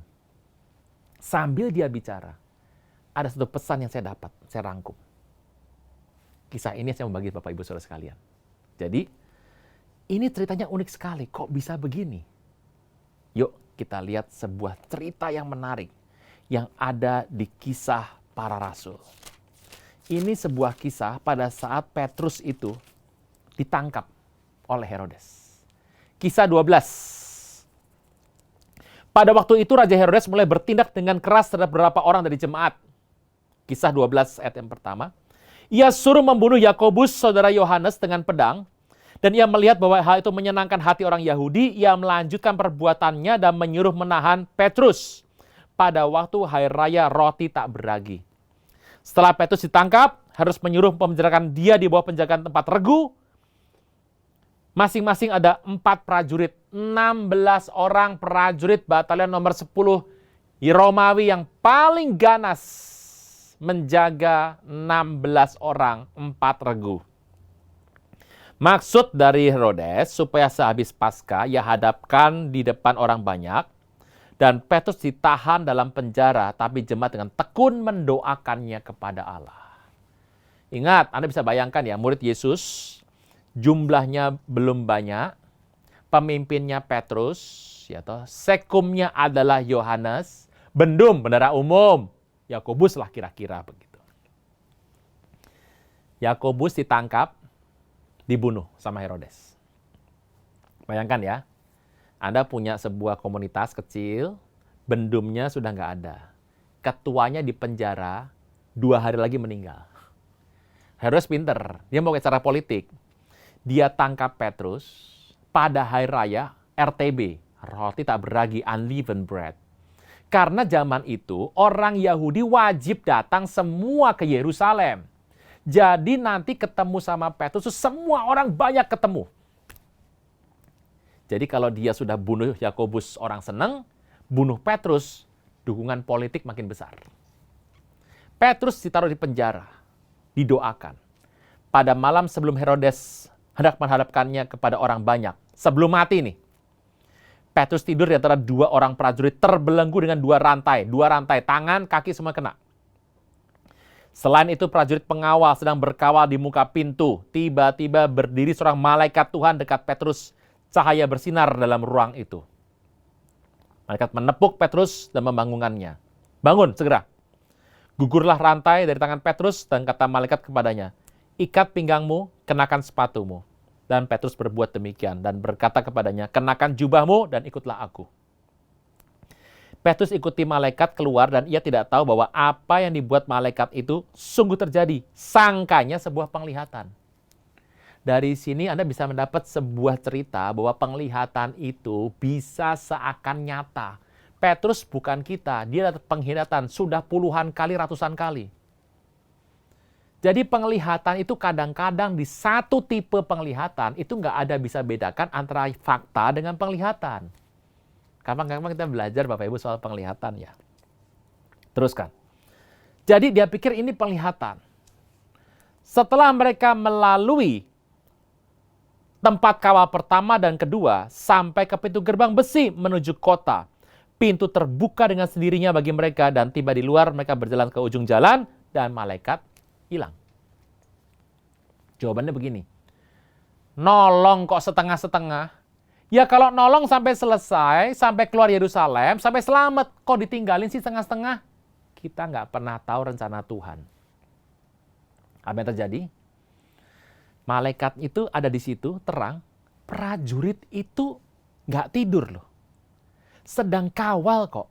Sambil dia bicara, ada satu pesan yang saya dapat, saya rangkum. Kisah ini saya membagi Bapak Ibu Saudara sekalian. Jadi, ini ceritanya unik sekali. Kok bisa begini? Yuk kita lihat sebuah cerita yang menarik yang ada di Kisah Para Rasul. Ini sebuah kisah pada saat Petrus itu ditangkap oleh Herodes. Kisah 12. Pada waktu itu Raja Herodes mulai bertindak dengan keras terhadap beberapa orang dari jemaat. Kisah 12 ayat yang pertama. Ia suruh membunuh Yakobus, saudara Yohanes, dengan pedang. Dan ia melihat bahwa hal itu menyenangkan hati orang Yahudi. Ia melanjutkan perbuatannya dan menyuruh menahan Petrus pada waktu hari raya roti tak beragi. Setelah Petrus ditangkap, harus menyuruh memenjarakan dia di bawah penjagaan tempat regu. Masing-masing ada 4 prajurit, 16 orang prajurit batalion nomor 10 Romawi yang paling ganas menjaga 16 orang, 4 regu. Maksud dari Herodes supaya sehabis Paskah ia hadapkan di depan orang banyak, dan Petrus ditahan dalam penjara, tapi jemaat dengan tekun mendoakannya kepada Allah. Ingat, Anda bisa bayangkan ya, murid Yesus, jumlahnya belum banyak, pemimpinnya Petrus, ya toh, sekumnya adalah Yohanes, bendum, bendara umum, Yakobus lah kira-kira begitu. Yakobus ditangkap, dibunuh sama Herodes. Bayangkan ya, Anda punya sebuah komunitas kecil, bendumnya sudah nggak ada. Ketuanya di penjara, 2 hari lagi meninggal. Herodes pinter, dia mau ke cara politik. Dia tangkap Petrus pada hari raya RTB, roti tak beragi, unleavened bread. Karena zaman itu orang Yahudi wajib datang semua ke Yerusalem. Jadi nanti ketemu sama Petrus, semua orang banyak ketemu. Jadi kalau dia sudah bunuh Yakobus, orang senang, bunuh Petrus, dukungan politik makin besar. Petrus ditaruh di penjara, didoakan. Pada malam sebelum Herodes hendak menghadapkannya kepada orang banyak, sebelum mati nih, Petrus tidur di antara dua orang prajurit terbelenggu dengan dua rantai, tangan, kaki semua kena. Selain itu prajurit pengawal sedang berkawal di muka pintu. Tiba-tiba berdiri seorang malaikat Tuhan dekat Petrus. Cahaya bersinar dalam ruang itu. Malaikat menepuk Petrus dan membangunkannya. Bangun segera. Gugurlah rantai dari tangan Petrus dan kata malaikat kepadanya, ikat pinggangmu, kenakan sepatumu. Dan Petrus berbuat demikian dan berkata kepadanya, kenakan jubahmu dan ikutlah aku. Petrus ikuti malaikat keluar dan ia tidak tahu bahwa apa yang dibuat malaikat itu sungguh terjadi. Sangkanya sebuah penglihatan. Dari sini Anda bisa mendapat sebuah cerita bahwa penglihatan itu bisa seakan nyata. Petrus bukan kita, dia dapat penglihatan sudah puluhan kali, ratusan kali. Jadi penglihatan itu kadang-kadang di satu tipe penglihatan itu nggak ada bisa bedakan antara fakta dengan penglihatan. Kapan-kapan kita belajar Bapak Ibu soal penglihatan ya. Teruskan. Jadi dia pikir ini penglihatan. Setelah mereka melalui tempat kawal pertama dan kedua, sampai ke pintu gerbang besi menuju kota. Pintu terbuka dengan sendirinya bagi mereka dan tiba di luar mereka berjalan ke ujung jalan dan malaikat hilang. Jawabannya begini. Nolong kok setengah-setengah? Ya kalau nolong sampai selesai, sampai keluar Yerusalem, sampai selamat. Kok ditinggalin sih setengah-setengah? Kita nggak pernah tahu rencana Tuhan. Apa yang terjadi? Malaikat itu ada di situ, terang. Prajurit itu nggak tidur loh. Sedang kawal kok.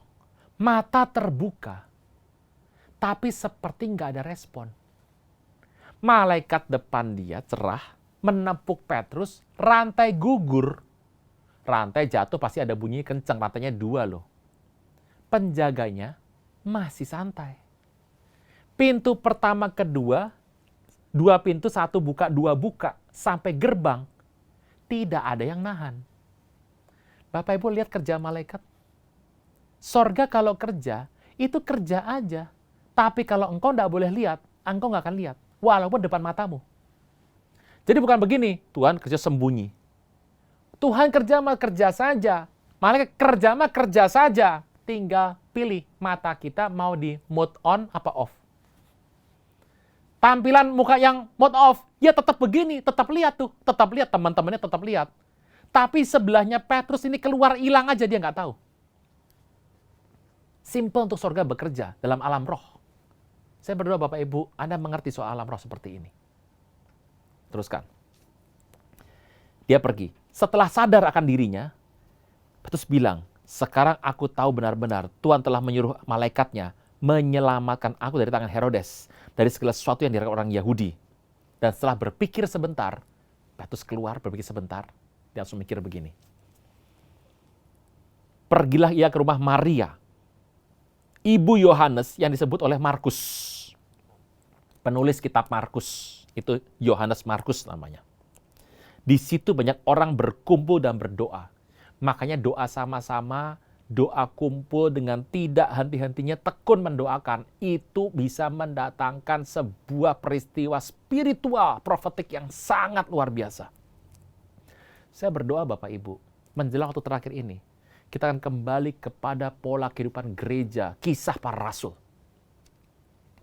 Mata terbuka. Tapi seperti nggak ada respon. Malaikat depan dia cerah, menepuk Petrus, rantai gugur. Rantai jatuh pasti ada bunyi kencang, rantainya 2 loh. Penjaganya masih santai. Pintu pertama kedua, 2 pintu, 1 buka, 2 buka. Sampai gerbang, tidak ada yang nahan. Bapak Ibu lihat kerja malaikat. Sorga kalau kerja, itu kerja aja. Tapi kalau engkau tidak boleh lihat, engkau nggak akan lihat. Walaupun depan matamu. Jadi bukan begini, Tuhan kerja sembunyi. Tuhan kerja mah kerja saja. Malaikat kerja mah kerja saja. Tinggal pilih mata kita mau di mode on apa off. Tampilan muka yang mode off, ya tetap begini, tetap lihat tuh. Tetap lihat, teman-temannya tetap lihat. Tapi sebelahnya Petrus ini keluar hilang aja, dia nggak tahu. Simple untuk surga bekerja dalam alam roh. Saya berdoa Bapak Ibu, Anda mengerti soal alam roh seperti ini. Teruskan. Dia pergi. Setelah sadar akan dirinya, Petrus bilang, sekarang aku tahu benar-benar Tuhan telah menyuruh malaikatnya menyelamatkan aku dari tangan Herodes, dari segala sesuatu yang dilakukan orang Yahudi. Dan setelah berpikir sebentar, Petrus keluar berpikir sebentar, dia langsung mikir begini. Pergilah ia ke rumah Maria, ibu Yohanes yang disebut oleh Markus. Penulis kitab Markus, itu Yohanes Markus namanya. Di situ banyak orang berkumpul dan berdoa. Makanya doa sama-sama, doa kumpul dengan tidak henti-hentinya tekun mendoakan. Itu bisa mendatangkan sebuah peristiwa spiritual, profetik yang sangat luar biasa. Saya berdoa Bapak Ibu, menjelang waktu terakhir ini, kita akan kembali kepada pola kehidupan gereja, kisah para rasul.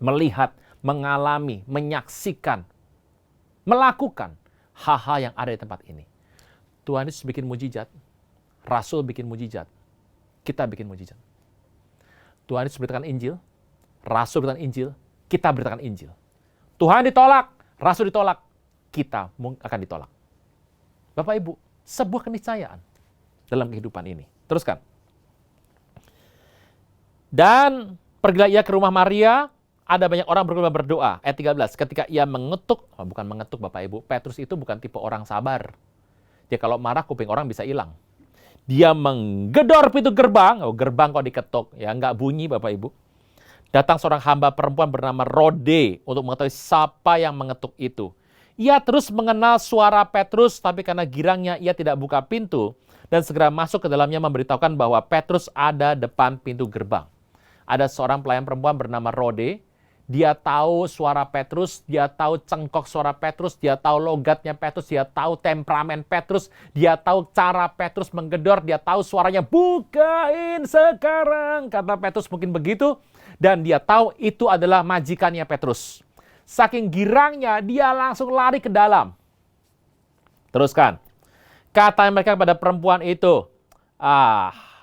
Melihat, mengalami, menyaksikan, melakukan hal-hal yang ada di tempat ini. Tuhan Yesus bikin mujizat, rasul bikin mujizat, kita bikin mujizat. Tuhan Yesus beritakan Injil, rasul beritakan Injil, kita beritakan Injil. Tuhan ditolak, rasul ditolak, kita akan ditolak. Bapak Ibu, sebuah keniscayaan dalam kehidupan ini. Teruskan. Dan pergilah ia ke rumah Maria, ada banyak orang berdoa. Ayat 13, ketika ia mengetuk, bukan mengetuk Bapak Ibu, Petrus itu bukan tipe orang sabar. Dia kalau marah kuping orang bisa hilang. Dia menggedor pintu gerbang, gerbang kok diketuk, ya nggak bunyi Bapak Ibu. Datang seorang hamba perempuan bernama Rode untuk mengetahui siapa yang mengetuk itu. Ia terus mengenal suara Petrus, tapi karena girangnya ia tidak buka pintu dan segera masuk ke dalamnya memberitahukan bahwa Petrus ada depan pintu gerbang. Ada seorang pelayan perempuan bernama Rode. Dia tahu suara Petrus, dia tahu cengkok suara Petrus, dia tahu logatnya Petrus, dia tahu temperamen Petrus, dia tahu cara Petrus menggedor, dia tahu suaranya, "Bukain sekarang," kata Petrus mungkin begitu. Dan dia tahu itu adalah majikannya Petrus. Saking girangnya, dia langsung lari ke dalam. Teruskan. Kata mereka kepada perempuan itu,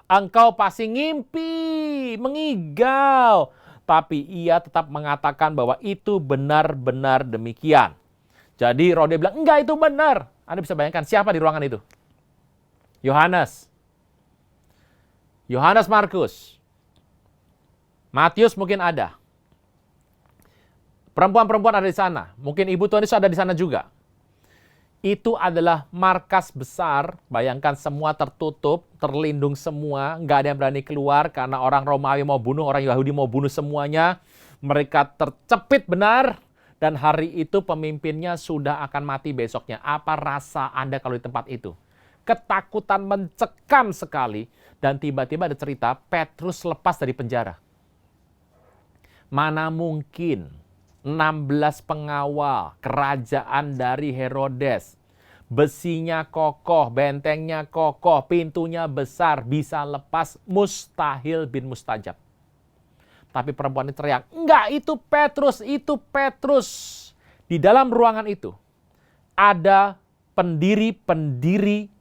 engkau pasti ngimpi, mengigau. Tapi ia tetap mengatakan bahwa itu benar-benar demikian. Jadi Rode bilang, enggak, itu benar. Anda bisa bayangkan siapa di ruangan itu? Yohanes. Yohanes Markus. Matius mungkin ada. Perempuan-perempuan ada di sana. Mungkin Ibu Tuhan Yesus ada di sana juga. Itu adalah markas besar. Bayangkan semua tertutup, terlindung semua. Nggak ada yang berani keluar karena orang Romawi mau bunuh, orang Yahudi mau bunuh semuanya. Mereka tercepit benar. Dan hari itu pemimpinnya sudah akan mati besoknya. Apa rasa Anda kalau di tempat itu? Ketakutan mencekam sekali. Dan tiba-tiba ada cerita Petrus lepas dari penjara. Mana mungkin 16 pengawal kerajaan dari Herodes. Besinya kokoh, bentengnya kokoh, pintunya besar, bisa lepas, mustahil bin mustajab. Tapi perempuan ini teriak, enggak, itu Petrus, itu Petrus. Di dalam ruangan itu ada pendiri-pendiri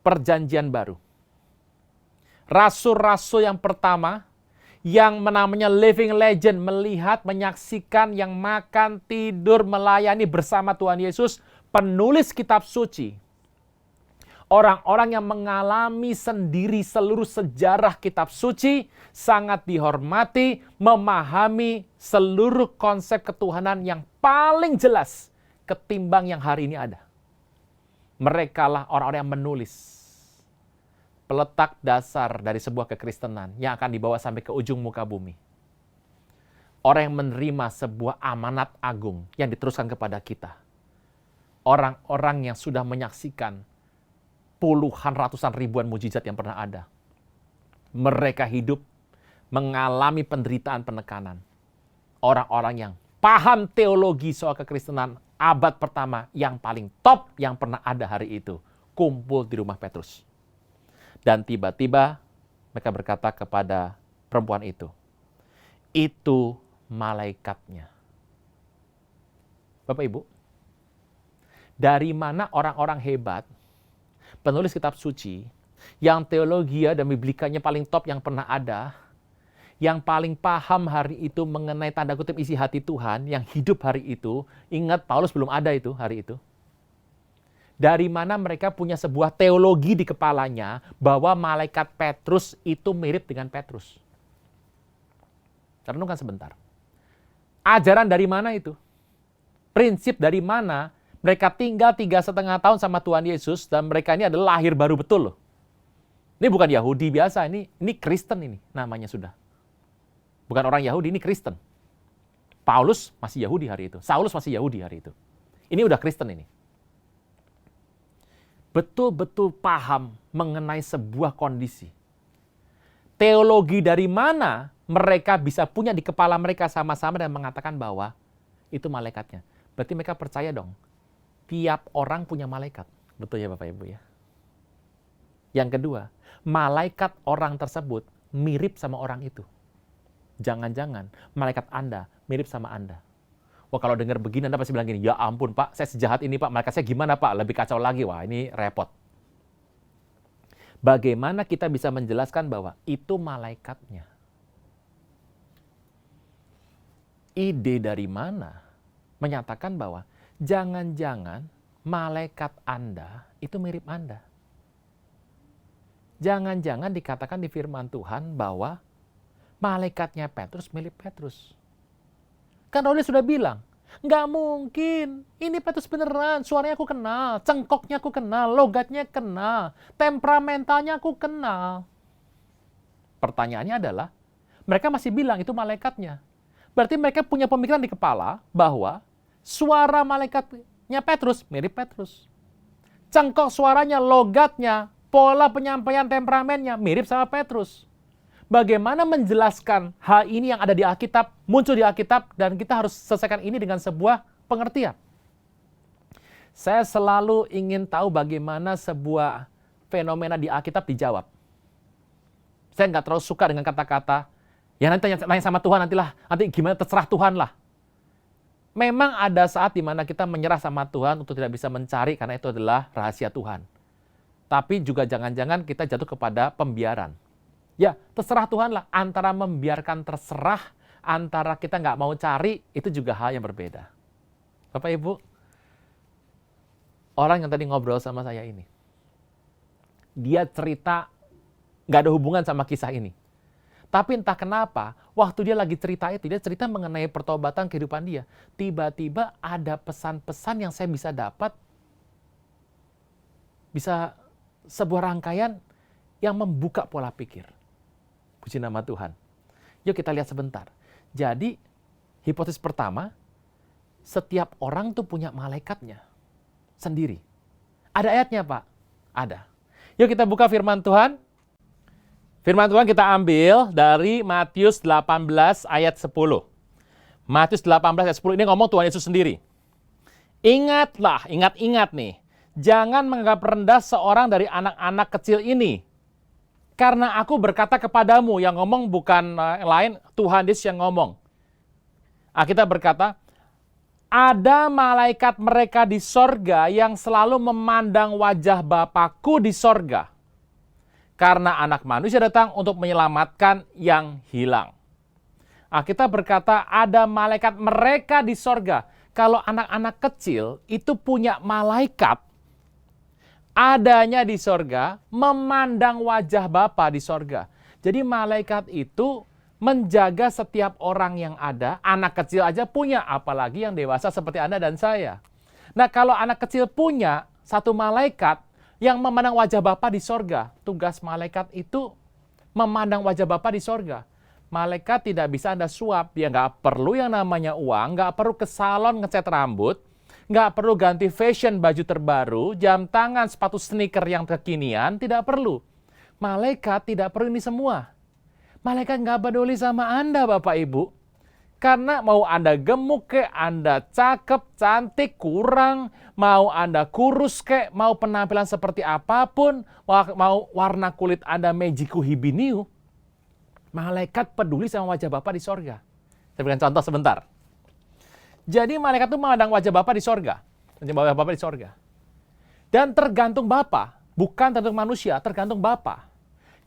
perjanjian baru. Rasul-rasul yang pertama, yang namanya living legend, melihat, menyaksikan, yang makan, tidur, melayani bersama Tuhan Yesus, penulis kitab suci. Orang-orang yang mengalami sendiri seluruh sejarah kitab suci, sangat dihormati, memahami seluruh konsep ketuhanan yang paling jelas ketimbang yang hari ini ada. Merekalah orang-orang yang menulis peletak dasar dari sebuah kekristenan yang akan dibawa sampai ke ujung muka bumi. Orang yang menerima sebuah amanat agung yang diteruskan kepada kita. Orang-orang yang sudah menyaksikan puluhan, ratusan, ribuan mujizat yang pernah ada. Mereka hidup mengalami penderitaan penekanan. Orang-orang yang paham teologi soal kekristenan abad pertama yang paling top yang pernah ada hari itu. Kumpul di rumah Petrus. Dan tiba-tiba mereka berkata kepada perempuan itu malaikatnya. Bapak Ibu, dari mana orang-orang hebat, penulis kitab suci, yang teologi dan biblikanya paling top yang pernah ada, yang paling paham hari itu mengenai tanda kutip isi hati Tuhan, yang hidup hari itu, ingat Paulus belum ada itu hari itu. Dari mana mereka punya sebuah teologi di kepalanya bahwa malaikat Petrus itu mirip dengan Petrus. Renungkan sebentar. Ajaran dari mana itu? Prinsip dari mana mereka tinggal 3,5 tahun sama Tuhan Yesus dan mereka ini adalah lahir baru betul loh. Ini bukan Yahudi biasa, ini Kristen ini namanya sudah. Bukan orang Yahudi, ini Kristen. Paulus masih Yahudi hari itu. Saulus masih Yahudi hari itu. Ini udah Kristen ini. Betul-betul paham mengenai sebuah kondisi. Teologi dari mana mereka bisa punya di kepala mereka sama-sama dan mengatakan bahwa itu malaikatnya. Berarti mereka percaya dong, tiap orang punya malaikat. Betul ya Bapak Ibu ya? Yang kedua, malaikat orang tersebut mirip sama orang itu. Jangan-jangan malaikat Anda mirip sama Anda. Wah, kalau dengar begini Anda pasti bilang gini, ya ampun Pak, saya sejahat ini Pak, malaikat saya gimana Pak? Lebih kacau lagi, wah ini repot. Bagaimana kita bisa menjelaskan bahwa itu malaikatnya? Ide dari mana menyatakan bahwa jangan-jangan malaikat Anda itu mirip Anda? Jangan-jangan dikatakan di firman Tuhan bahwa malaikatnya Petrus mirip Petrus. Kan Rode sudah bilang, nggak mungkin, ini Petrus beneran, suaranya aku kenal, cengkoknya aku kenal, logatnya kenal, temperamentalnya aku kenal. Pertanyaannya adalah, Mereka masih bilang itu malaikatnya. Berarti mereka punya pemikiran di kepala bahwa suara malaikatnya Petrus mirip Petrus. Cengkok suaranya, logatnya, pola penyampaian temperamennya mirip sama Petrus. Bagaimana menjelaskan hal ini yang ada di Alkitab, muncul di Alkitab, dan kita harus selesaikan ini dengan sebuah pengertian. Saya selalu ingin tahu bagaimana sebuah fenomena di Alkitab dijawab. Saya nggak terlalu suka dengan kata-kata, ya nanti tanya sama Tuhan, nanti gimana terserah Tuhan lah. Memang ada saat di mana kita menyerah sama Tuhan untuk tidak bisa mencari karena itu adalah rahasia Tuhan. Tapi juga jangan-jangan kita jatuh kepada pembiaran. Ya, terserah Tuhan lah. Antara membiarkan terserah, antara kita nggak mau cari, itu juga hal yang berbeda. Bapak Ibu, orang yang tadi ngobrol sama saya ini, dia cerita nggak ada hubungan sama kisah ini. Tapi entah kenapa, waktu dia lagi cerita itu, dia cerita mengenai pertobatan kehidupan dia. Tiba-tiba ada pesan-pesan yang saya bisa dapat, bisa sebuah rangkaian yang membuka pola pikir. Puji nama Tuhan. Yuk kita lihat sebentar. Jadi, hipotesis pertama, setiap orang tuh punya malaikatnya sendiri. Ada ayatnya, Pak? Ada. Yuk kita buka firman Tuhan. Firman Tuhan kita ambil dari Matius 18 ayat 10. Matius 18 ayat 10 ini ngomong Tuhan Yesus sendiri. Ingatlah, ingat nih. Jangan menganggap rendah seorang dari anak-anak kecil ini. Karena aku berkata kepadamu, yang ngomong bukan lain, Tuhan Yesus yang ngomong. Kita berkata, ada malaikat mereka di sorga yang selalu memandang wajah Bapakku di sorga. Karena anak manusia datang untuk menyelamatkan yang hilang. Kita berkata ada malaikat mereka di sorga. Kalau anak-anak kecil itu punya malaikat, adanya di sorga, memandang wajah Bapa di sorga. Jadi malaikat itu menjaga setiap orang yang ada, anak kecil aja punya, apalagi yang dewasa seperti Anda dan saya. Nah kalau anak kecil punya satu malaikat, yang memandang wajah Bapa di sorga. Tugas malaikat itu memandang wajah Bapa di sorga. Malaikat tidak bisa Anda suap. Dia nggak perlu yang namanya uang, nggak perlu ke salon ngecat rambut, nggak perlu ganti fashion baju terbaru, jam tangan, sepatu sneaker yang kekinian, tidak perlu. Malaikat tidak perlu ini semua. Malaikat nggak peduli sama Anda, Bapak Ibu. Karena mau Anda gemuk kek, Anda cakep, cantik, kurang, mau Anda kurus kek, mau penampilan seperti apapun, mau warna kulit Anda Mejiku Hibiniu, malaikat peduli sama wajah Bapa di sorga. Saya berikan contoh sebentar. Jadi malaikat itu memandang wajah Bapa di sorga. Wajah Bapa di sorga. Dan tergantung Bapa, bukan tergantung manusia, tergantung Bapa.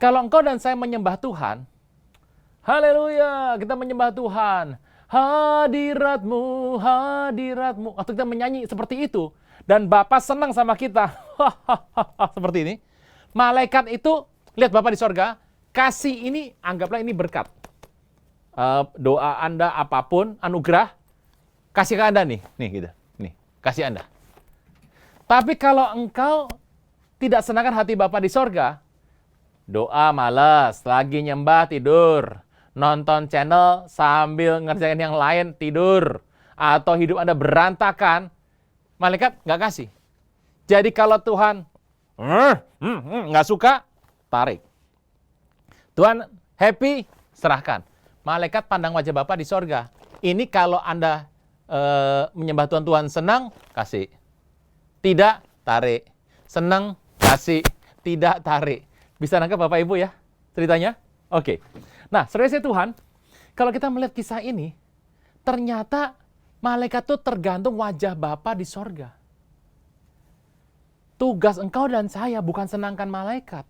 Kalau engkau dan saya menyembah Tuhan, haleluya, kita menyembah Tuhan. Hadiratmu, hadiratmu. Waktu kita menyanyi seperti itu, dan Bapa senang sama kita, seperti ini. Malaikat itu, lihat Bapa di sorga, kasih ini, anggaplah ini berkat. Doa Anda apapun, anugerah, kasih ke Anda nih gitu. Nih, kasih Anda. Tapi kalau engkau tidak senangkan hati Bapa di sorga, doa malas, lagi nyembah tidur, nonton channel sambil ngerjain yang lain tidur, atau hidup Anda berantakan, malaikat nggak kasih. Jadi kalau Tuhan nggak suka, tarik. Tuhan happy, serahkan. Malaikat pandang wajah Bapa di sorga. Ini kalau Anda menyembah Tuhan, Tuhan senang, kasih. Tidak, tarik. Senang, kasih. Tidak, tarik. Bisa nangkep Bapak Ibu ya ceritanya? Oke. Nah, seriusnya Tuhan, kalau kita melihat kisah ini, ternyata malaikat itu tergantung wajah Bapa di sorga. Tugas engkau dan saya bukan senangkan malaikat.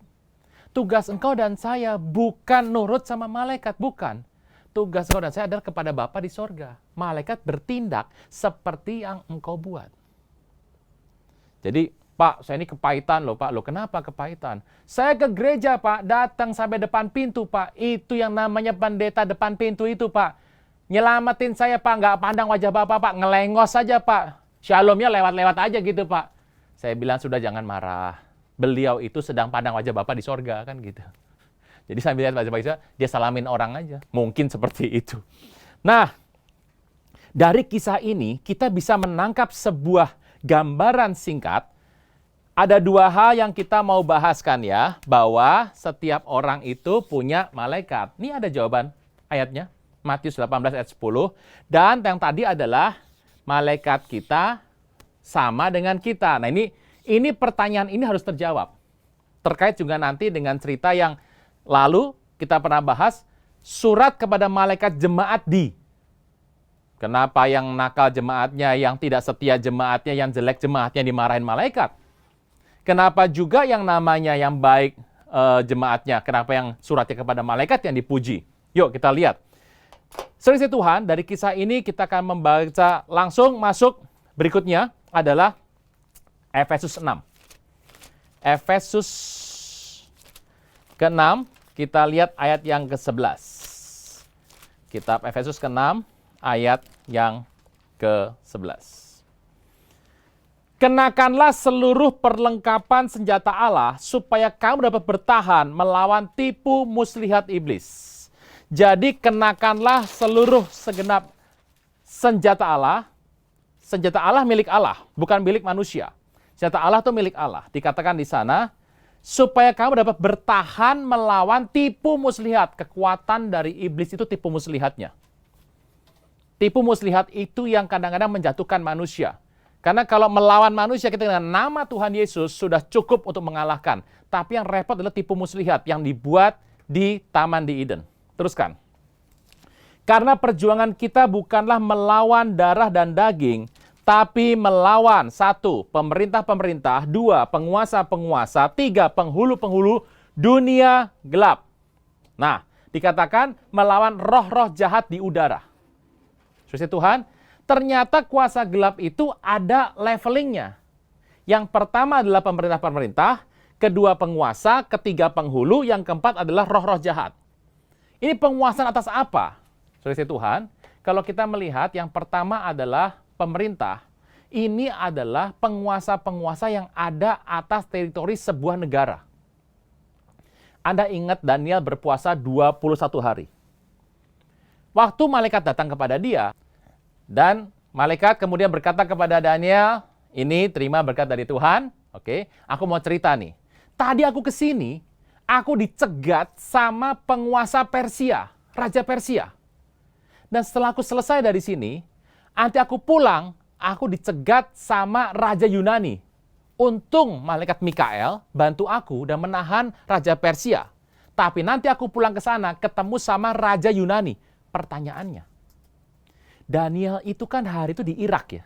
Tugas engkau dan saya bukan nurut sama malaikat, bukan. Tugas engkau dan saya adalah kepada Bapa di sorga. Malaikat bertindak seperti yang engkau buat. Jadi, Pak, saya ini kepahitan loh, Pak. Loh, kenapa kepahitan? Saya ke gereja, Pak. Datang sampai depan pintu, Pak. Itu yang namanya pendeta depan pintu itu, Pak. Nyelamatin saya, Pak. Nggak pandang wajah Bapak, Pak. Ngelengos saja, Pak. Shalomnya lewat-lewat aja gitu, Pak. Saya bilang, sudah jangan marah. Beliau itu sedang pandang wajah Bapak di sorga, kan gitu. Jadi sambil lihat baca-baca, dia salamin orang aja. Mungkin seperti itu. Nah, dari kisah ini kita bisa menangkap sebuah gambaran singkat. Ada dua hal yang kita mau bahaskan ya, bahwa setiap orang itu punya malaikat. Ini ada jawaban ayatnya, Matius 18 ayat 10. Dan yang tadi adalah malaikat kita sama dengan kita. Nah ini pertanyaan ini harus terjawab. Terkait juga nanti dengan cerita yang lalu kita pernah bahas, surat kepada malaikat jemaat di. Kenapa yang nakal jemaatnya, yang tidak setia jemaatnya, yang jelek jemaatnya dimarahin malaikat? Kenapa juga yang namanya yang baik jemaatnya? Kenapa yang suratnya kepada malaikat yang dipuji? Yuk kita lihat. Saudara Tuhan, dari kisah ini kita akan membaca langsung masuk berikutnya adalah Efesus 6. Efesus ke-6, kita lihat ayat yang ke-11. Kitab Efesus ke-6, ayat yang ke-11. Kenakanlah seluruh perlengkapan senjata Allah supaya kamu dapat bertahan melawan tipu muslihat iblis. Jadi kenakanlah seluruh segenap senjata Allah. Senjata Allah milik Allah, bukan milik manusia. Senjata Allah itu milik Allah. Dikatakan di sana, supaya kamu dapat bertahan melawan tipu muslihat. Kekuatan dari iblis itu tipu muslihatnya. Tipu muslihat itu yang kadang-kadang menjatuhkan manusia. Karena kalau melawan manusia kita dengan nama Tuhan Yesus sudah cukup untuk mengalahkan. Tapi yang repot adalah tipu muslihat yang dibuat di Taman di Eden. Teruskan. Karena perjuangan kita bukanlah melawan darah dan daging, tapi melawan 1. Pemerintah-pemerintah, 2. Penguasa-penguasa, 3. Penghulu-penghulu dunia gelap. Nah, dikatakan melawan roh-roh jahat di udara. Saudara Tuhan, ternyata kuasa gelap itu ada levelingnya. Yang pertama adalah pemerintah-pemerintah, kedua penguasa, ketiga penghulu, yang keempat adalah roh-roh jahat. Ini penguasaan atas apa? Saudara Tuhan, kalau kita melihat yang pertama adalah pemerintah. Ini adalah penguasa-penguasa yang ada atas teritori sebuah negara. Anda ingat Daniel berpuasa 21 hari. Waktu malaikat datang kepada dia, dan malaikat kemudian berkata kepada Daniel, ini terima berkat dari Tuhan. Oke, aku mau cerita nih. Tadi aku ke sini, aku dicegat sama penguasa Persia, Raja Persia. Dan setelah aku selesai dari sini, nanti aku pulang, aku dicegat sama Raja Yunani. Untung malaikat Mikael bantu aku dan menahan Raja Persia. Tapi nanti aku pulang ke sana, ketemu sama Raja Yunani. Pertanyaannya, Daniel itu kan hari itu di Irak ya.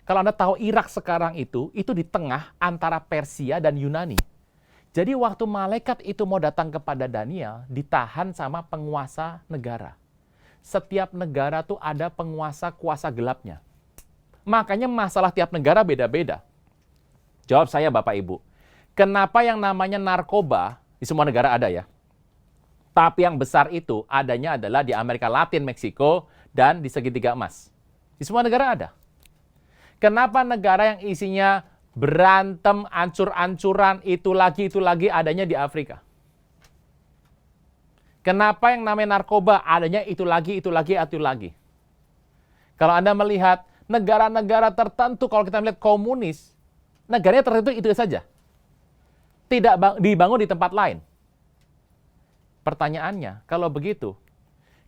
Kalau Anda tahu Irak sekarang itu di tengah antara Persia dan Yunani. Jadi waktu malaikat itu mau datang kepada Daniel, ditahan sama penguasa negara. Setiap negara tuh ada penguasa kuasa gelapnya. Makanya masalah tiap negara beda-beda. Jawab saya Bapak Ibu, kenapa yang namanya narkoba di semua negara ada ya? Tapi yang besar itu adanya adalah di Amerika Latin, Meksiko, dan di segitiga emas. Di semua negara ada. Kenapa negara yang isinya berantem, ancur-ancuran, itu lagi adanya di Afrika? Kenapa yang namanya narkoba adanya itu lagi. Kalau Anda melihat negara-negara tertentu, kalau kita melihat komunis, negaranya tertentu itu saja. Tidak dibangun di tempat lain. Pertanyaannya, kalau begitu,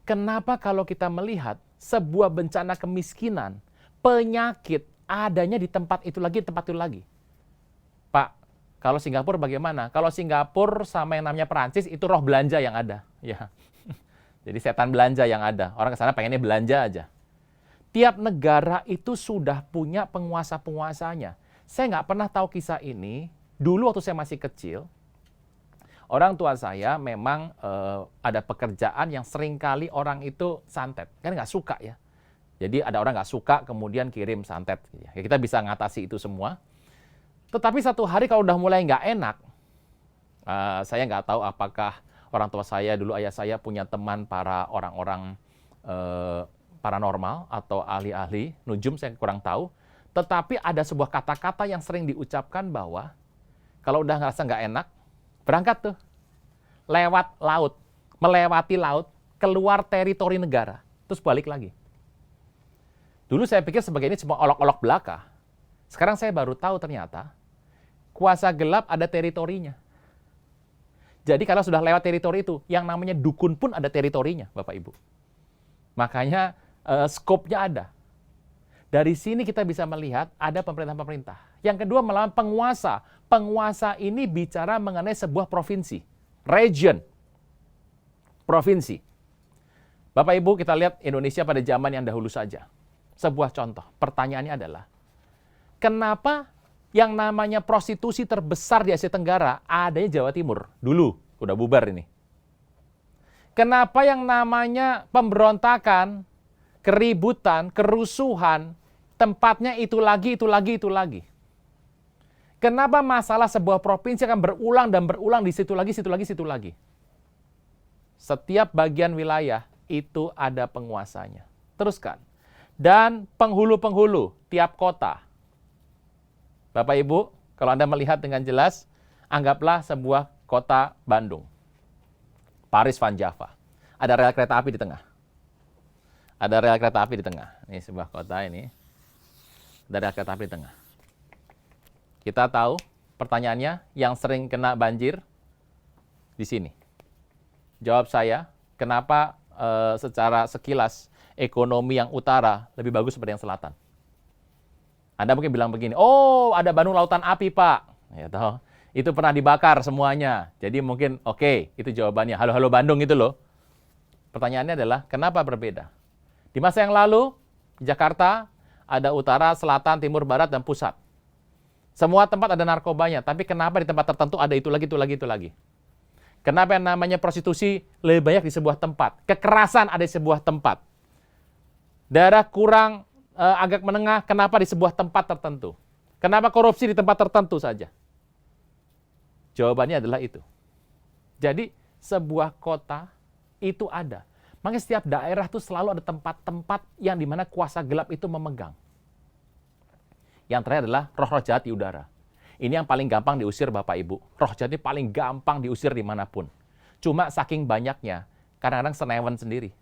kenapa kalau kita melihat sebuah bencana kemiskinan, penyakit, adanya di tempat itu lagi? Pak, kalau Singapura bagaimana? Kalau Singapura sama yang namanya Perancis, itu roh belanja yang ada. Ya. Jadi setan belanja yang ada. Orang ke sana pengennya belanja aja. Tiap negara itu sudah punya penguasa-penguasanya. Saya nggak pernah tahu kisah ini. Dulu waktu saya masih kecil, orang tua saya memang ada pekerjaan yang seringkali orang itu santet. Kan nggak suka ya. Jadi ada orang nggak suka kemudian kirim santet. Ya, kita bisa ngatasi itu semua. Tetapi satu hari kalau udah mulai nggak enak, saya nggak tahu apakah orang tua saya, dulu ayah saya punya teman para orang-orang paranormal atau ahli-ahli nujum, saya kurang tahu. Tetapi ada sebuah kata-kata yang sering diucapkan bahwa kalau udah ngerasa nggak enak, berangkat tuh. lewat laut, melewati laut, keluar teritori negara, terus balik lagi. Dulu saya pikir sebagai ini cuma olok-olok belaka. Sekarang saya baru tahu ternyata kuasa gelap ada teritorinya. Jadi kalau sudah lewat teritori itu, yang namanya dukun pun ada teritorinya, Bapak Ibu. Makanya skopnya ada. Dari sini kita bisa melihat ada pemerintah-pemerintah. Yang kedua melawan penguasa. Penguasa ini bicara mengenai sebuah provinsi, region, provinsi. Bapak Ibu, kita lihat Indonesia pada zaman yang dahulu saja. Sebuah contoh, pertanyaannya adalah, kenapa yang namanya prostitusi terbesar di Asia Tenggara adanya Jawa Timur? Dulu, udah bubar ini. Kenapa yang namanya pemberontakan, keributan, kerusuhan, tempatnya itu lagi, itu lagi, itu lagi? Kenapa masalah sebuah provinsi akan berulang dan berulang di situ lagi, situ lagi, situ lagi? Setiap bagian wilayah itu ada penguasanya. Teruskan. Dan penghulu-penghulu tiap kota. Bapak Ibu, kalau Anda melihat dengan jelas, anggaplah sebuah kota Bandung. Paris Van Java. Ada rel kereta api di tengah. Ada rel kereta api di tengah. Ini sebuah kota ini. Ada rel kereta api di tengah. Kita tahu pertanyaannya yang sering kena banjir di sini. Jawab saya, kenapa secara sekilas ekonomi yang utara lebih bagus daripada yang selatan? Anda mungkin bilang begini, oh ada Bandung Lautan Api Pak. Ya, toh. Itu pernah dibakar semuanya. Jadi mungkin oke, itu jawabannya. Halo-halo Bandung itu loh. Pertanyaannya adalah kenapa berbeda? Di masa yang lalu, Jakarta ada utara, selatan, timur, barat, dan pusat. Semua tempat ada narkobanya, tapi kenapa di tempat tertentu ada itu lagi, itu lagi, itu lagi? Kenapa yang namanya prostitusi lebih banyak di sebuah tempat? Kekerasan ada di sebuah tempat. Daerah kurang agak menengah, kenapa di sebuah tempat tertentu? Kenapa korupsi di tempat tertentu saja? Jawabannya adalah itu. Jadi sebuah kota itu ada. Makanya setiap daerah itu selalu ada tempat-tempat yang dimana kuasa gelap itu memegang. Yang terakhir adalah roh-roh jahat di udara. Ini yang paling gampang diusir Bapak Ibu. Roh jahat ini paling gampang diusir dimanapun. Cuma saking banyaknya, kadang-kadang senewen sendiri.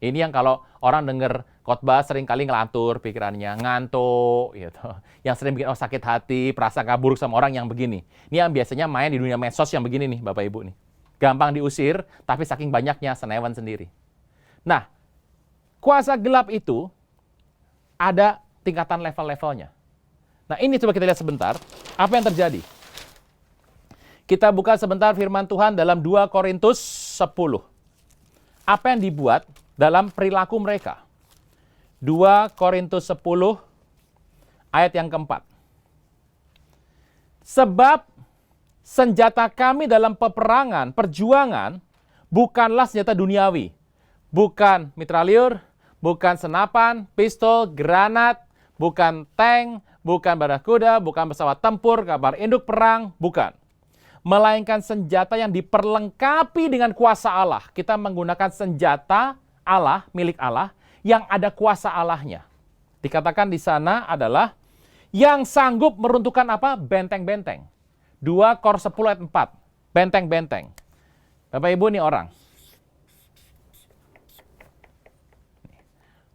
Ini yang kalau orang dengar khotbah seringkali ngelantur pikirannya, ngantuk, gitu. Yang sering bikin sakit hati, prasangka buruk sama orang yang begini. Ini yang biasanya main di dunia medsos yang begini nih, Bapak Ibu nih. Gampang diusir, tapi saking banyaknya senewan sendiri. Nah, kuasa gelap itu ada tingkatan level-levelnya. Nah, ini coba kita lihat sebentar, apa yang terjadi. Kita buka sebentar firman Tuhan dalam 2 Korintus 10. Apa yang dibuat dalam perilaku mereka. 2 Korintus 10 ayat yang keempat. Sebab senjata kami dalam peperangan, perjuangan, bukanlah senjata duniawi. Bukan mitralyur, bukan senapan, pistol, granat, bukan tank, bukan barakuda, bukan pesawat tempur, kabar induk perang, bukan. Melainkan senjata yang diperlengkapi dengan kuasa Allah. Kita menggunakan senjata Allah, milik Allah, yang ada kuasa Allahnya. Dikatakan di sana adalah yang sanggup meruntuhkan apa? Benteng-benteng. 2 Kor 10 ayat 4. Benteng-benteng. Bapak Ibu ini orang.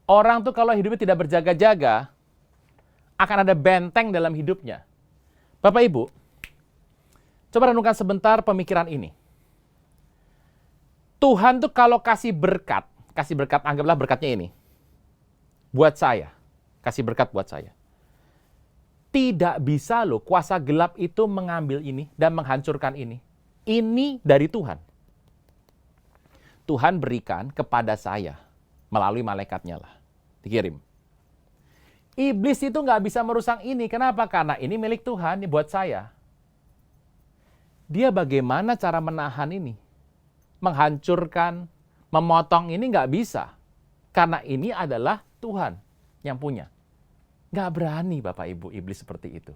Orang tuh kalau hidupnya tidak berjaga-jaga, akan ada benteng dalam hidupnya. Bapak Ibu, coba renungkan sebentar pemikiran ini. Tuhan tuh kalau kasih berkat, anggaplah berkatnya ini. Buat saya, kasih berkat buat saya. Tidak bisa loh kuasa gelap itu mengambil ini dan menghancurkan ini. Ini dari Tuhan. Tuhan berikan kepada saya melalui malaikatnya lah. Dikirim. Iblis itu nggak bisa merusak ini. Kenapa? Karena ini milik Tuhan, ini buat saya. Dia bagaimana cara menahan ini? Menghancurkan, memotong ini nggak bisa. Karena ini adalah Tuhan yang punya. Nggak berani Bapak Ibu iblis seperti itu.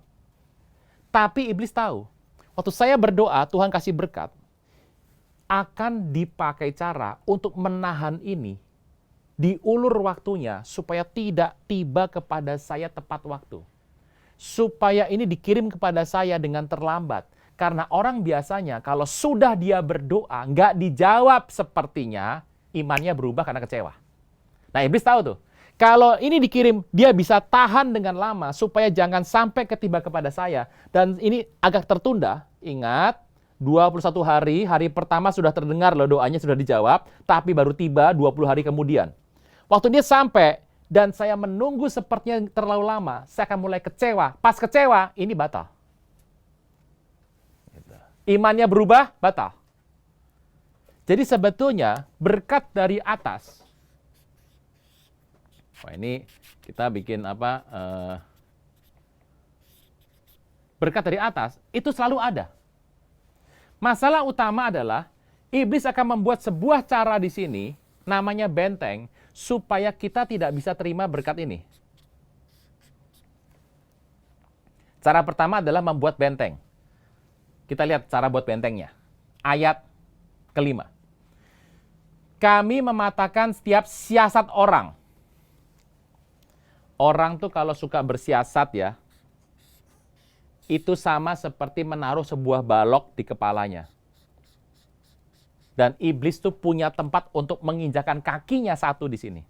Tapi iblis tahu, waktu saya berdoa Tuhan kasih berkat, akan dipakai cara untuk menahan ini, diulur waktunya supaya tidak tiba kepada saya tepat waktu. Supaya ini dikirim kepada saya dengan terlambat. Karena orang biasanya kalau sudah dia berdoa, nggak dijawab sepertinya, imannya berubah karena kecewa. Nah, iblis tahu tuh. Kalau ini dikirim, dia bisa tahan dengan lama supaya jangan sampai ketiba kepada saya. Dan ini agak tertunda. Ingat, 21 hari, hari pertama sudah terdengar loh doanya sudah dijawab, tapi baru tiba 20 hari kemudian. Waktu dia sampai, dan saya menunggu sepertinya terlalu lama, saya akan mulai kecewa. Pas kecewa, ini batal. Imannya berubah, batal. Jadi sebetulnya berkat dari atas. Wah, ini kita bikin apa? Berkat dari atas itu selalu ada. Masalah utama adalah iblis akan membuat sebuah cara di sini, namanya benteng, supaya kita tidak bisa terima berkat ini. Cara pertama adalah membuat benteng. Kita lihat cara buat bentengnya. Ayat kelima. Kami mematahkan setiap siasat orang. Orang tuh kalau suka bersiasat ya, itu sama seperti menaruh sebuah balok di kepalanya. Dan iblis tuh punya tempat untuk menginjakan kakinya satu di sini.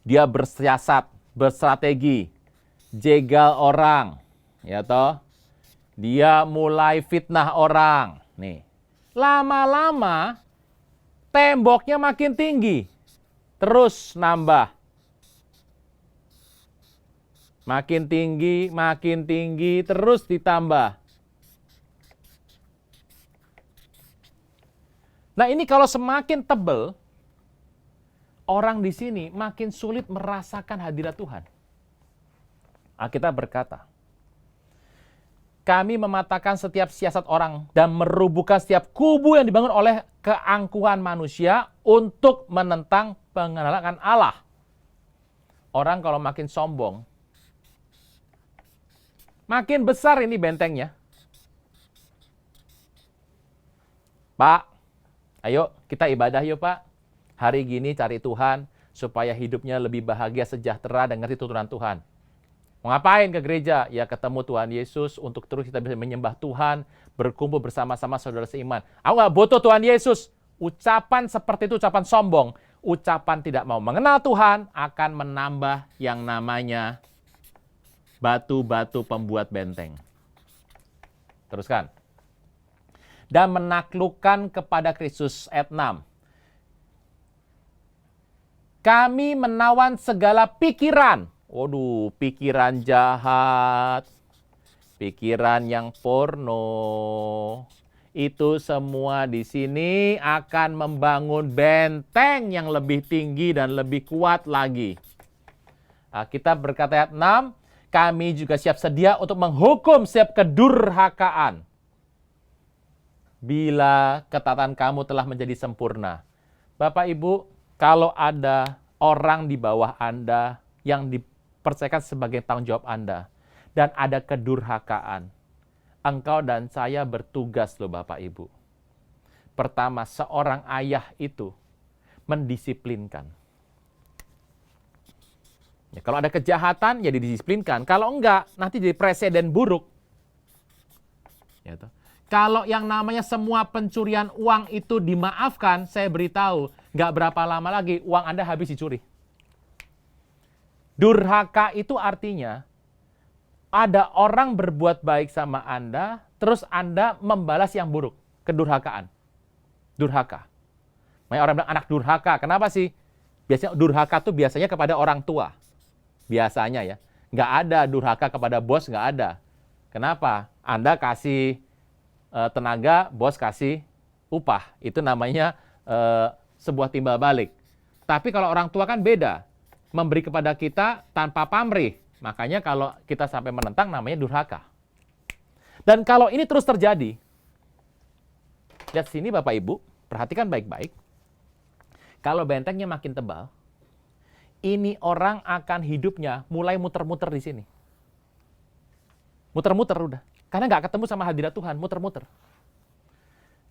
Dia bersiasat, berstrategi, jegal orang, ya toh. Dia mulai fitnah orang. Nih. Lama-lama temboknya makin tinggi. Terus nambah. Makin tinggi, terus ditambah. Nah, ini kalau semakin tebal, orang di sini makin sulit merasakan hadirat Tuhan. Alkitab berkata, kami mematahkan setiap siasat orang dan merubuhkan setiap kubu yang dibangun oleh keangkuhan manusia untuk menentang pengenalan Allah. Orang kalau makin sombong, makin besar ini bentengnya. Pak, ayo kita ibadah yuk Pak. Hari gini cari Tuhan supaya hidupnya lebih bahagia, sejahtera dan ngerti tuntunan Tuhan. Mau ngapain ke gereja? Ya ketemu Tuhan Yesus untuk terus kita bisa menyembah Tuhan, berkumpul bersama-sama saudara seiman. Aku nggak butuh Tuhan Yesus. Ucapan seperti itu ucapan sombong. Ucapan tidak mau mengenal Tuhan akan menambah yang namanya batu-batu pembuat benteng. Teruskan. Dan menaklukkan kepada Kristus, ayat 6. Kami menawan segala pikiran. Waduh, pikiran jahat. Pikiran yang porno. Itu semua di sini akan membangun benteng yang lebih tinggi dan lebih kuat lagi. Kita berkata ayat 6. Kami juga siap sedia untuk menghukum setiap kedurhakaan. Bila ketaatan kamu telah menjadi sempurna. Bapak Ibu, kalau ada orang di bawah Anda yang dipercayakan sebagai tanggung jawab Anda, dan ada kedurhakaan, engkau dan saya bertugas loh Bapak Ibu. Pertama, seorang ayah itu mendisiplinkan. Ya, kalau ada kejahatan, ya didisiplinkan. Kalau enggak, nanti jadi presiden buruk. Ya, kalau yang namanya semua pencurian uang itu dimaafkan, saya beritahu, nggak berapa lama lagi uang Anda habis dicuri. Durhaka itu artinya, ada orang berbuat baik sama Anda, terus Anda membalas yang buruk. Kedurhakaan. Durhaka. Makanya orang bilang anak durhaka. Kenapa sih? Biasanya durhaka itu biasanya kepada orang tua. Biasanya ya. Nggak ada durhaka kepada bos, nggak ada. Kenapa? Anda kasih tenaga, bos kasih upah. Itu namanya sebuah timbal balik. Tapi kalau orang tua kan beda. Memberi kepada kita tanpa pamrih. Makanya kalau kita sampai menentang namanya durhaka. Dan kalau ini terus terjadi, lihat sini Bapak Ibu, perhatikan baik-baik. Kalau bentengnya makin tebal, ini orang akan hidupnya mulai muter-muter di sini. Muter-muter udah. Karena nggak ketemu sama hadirat Tuhan, muter-muter.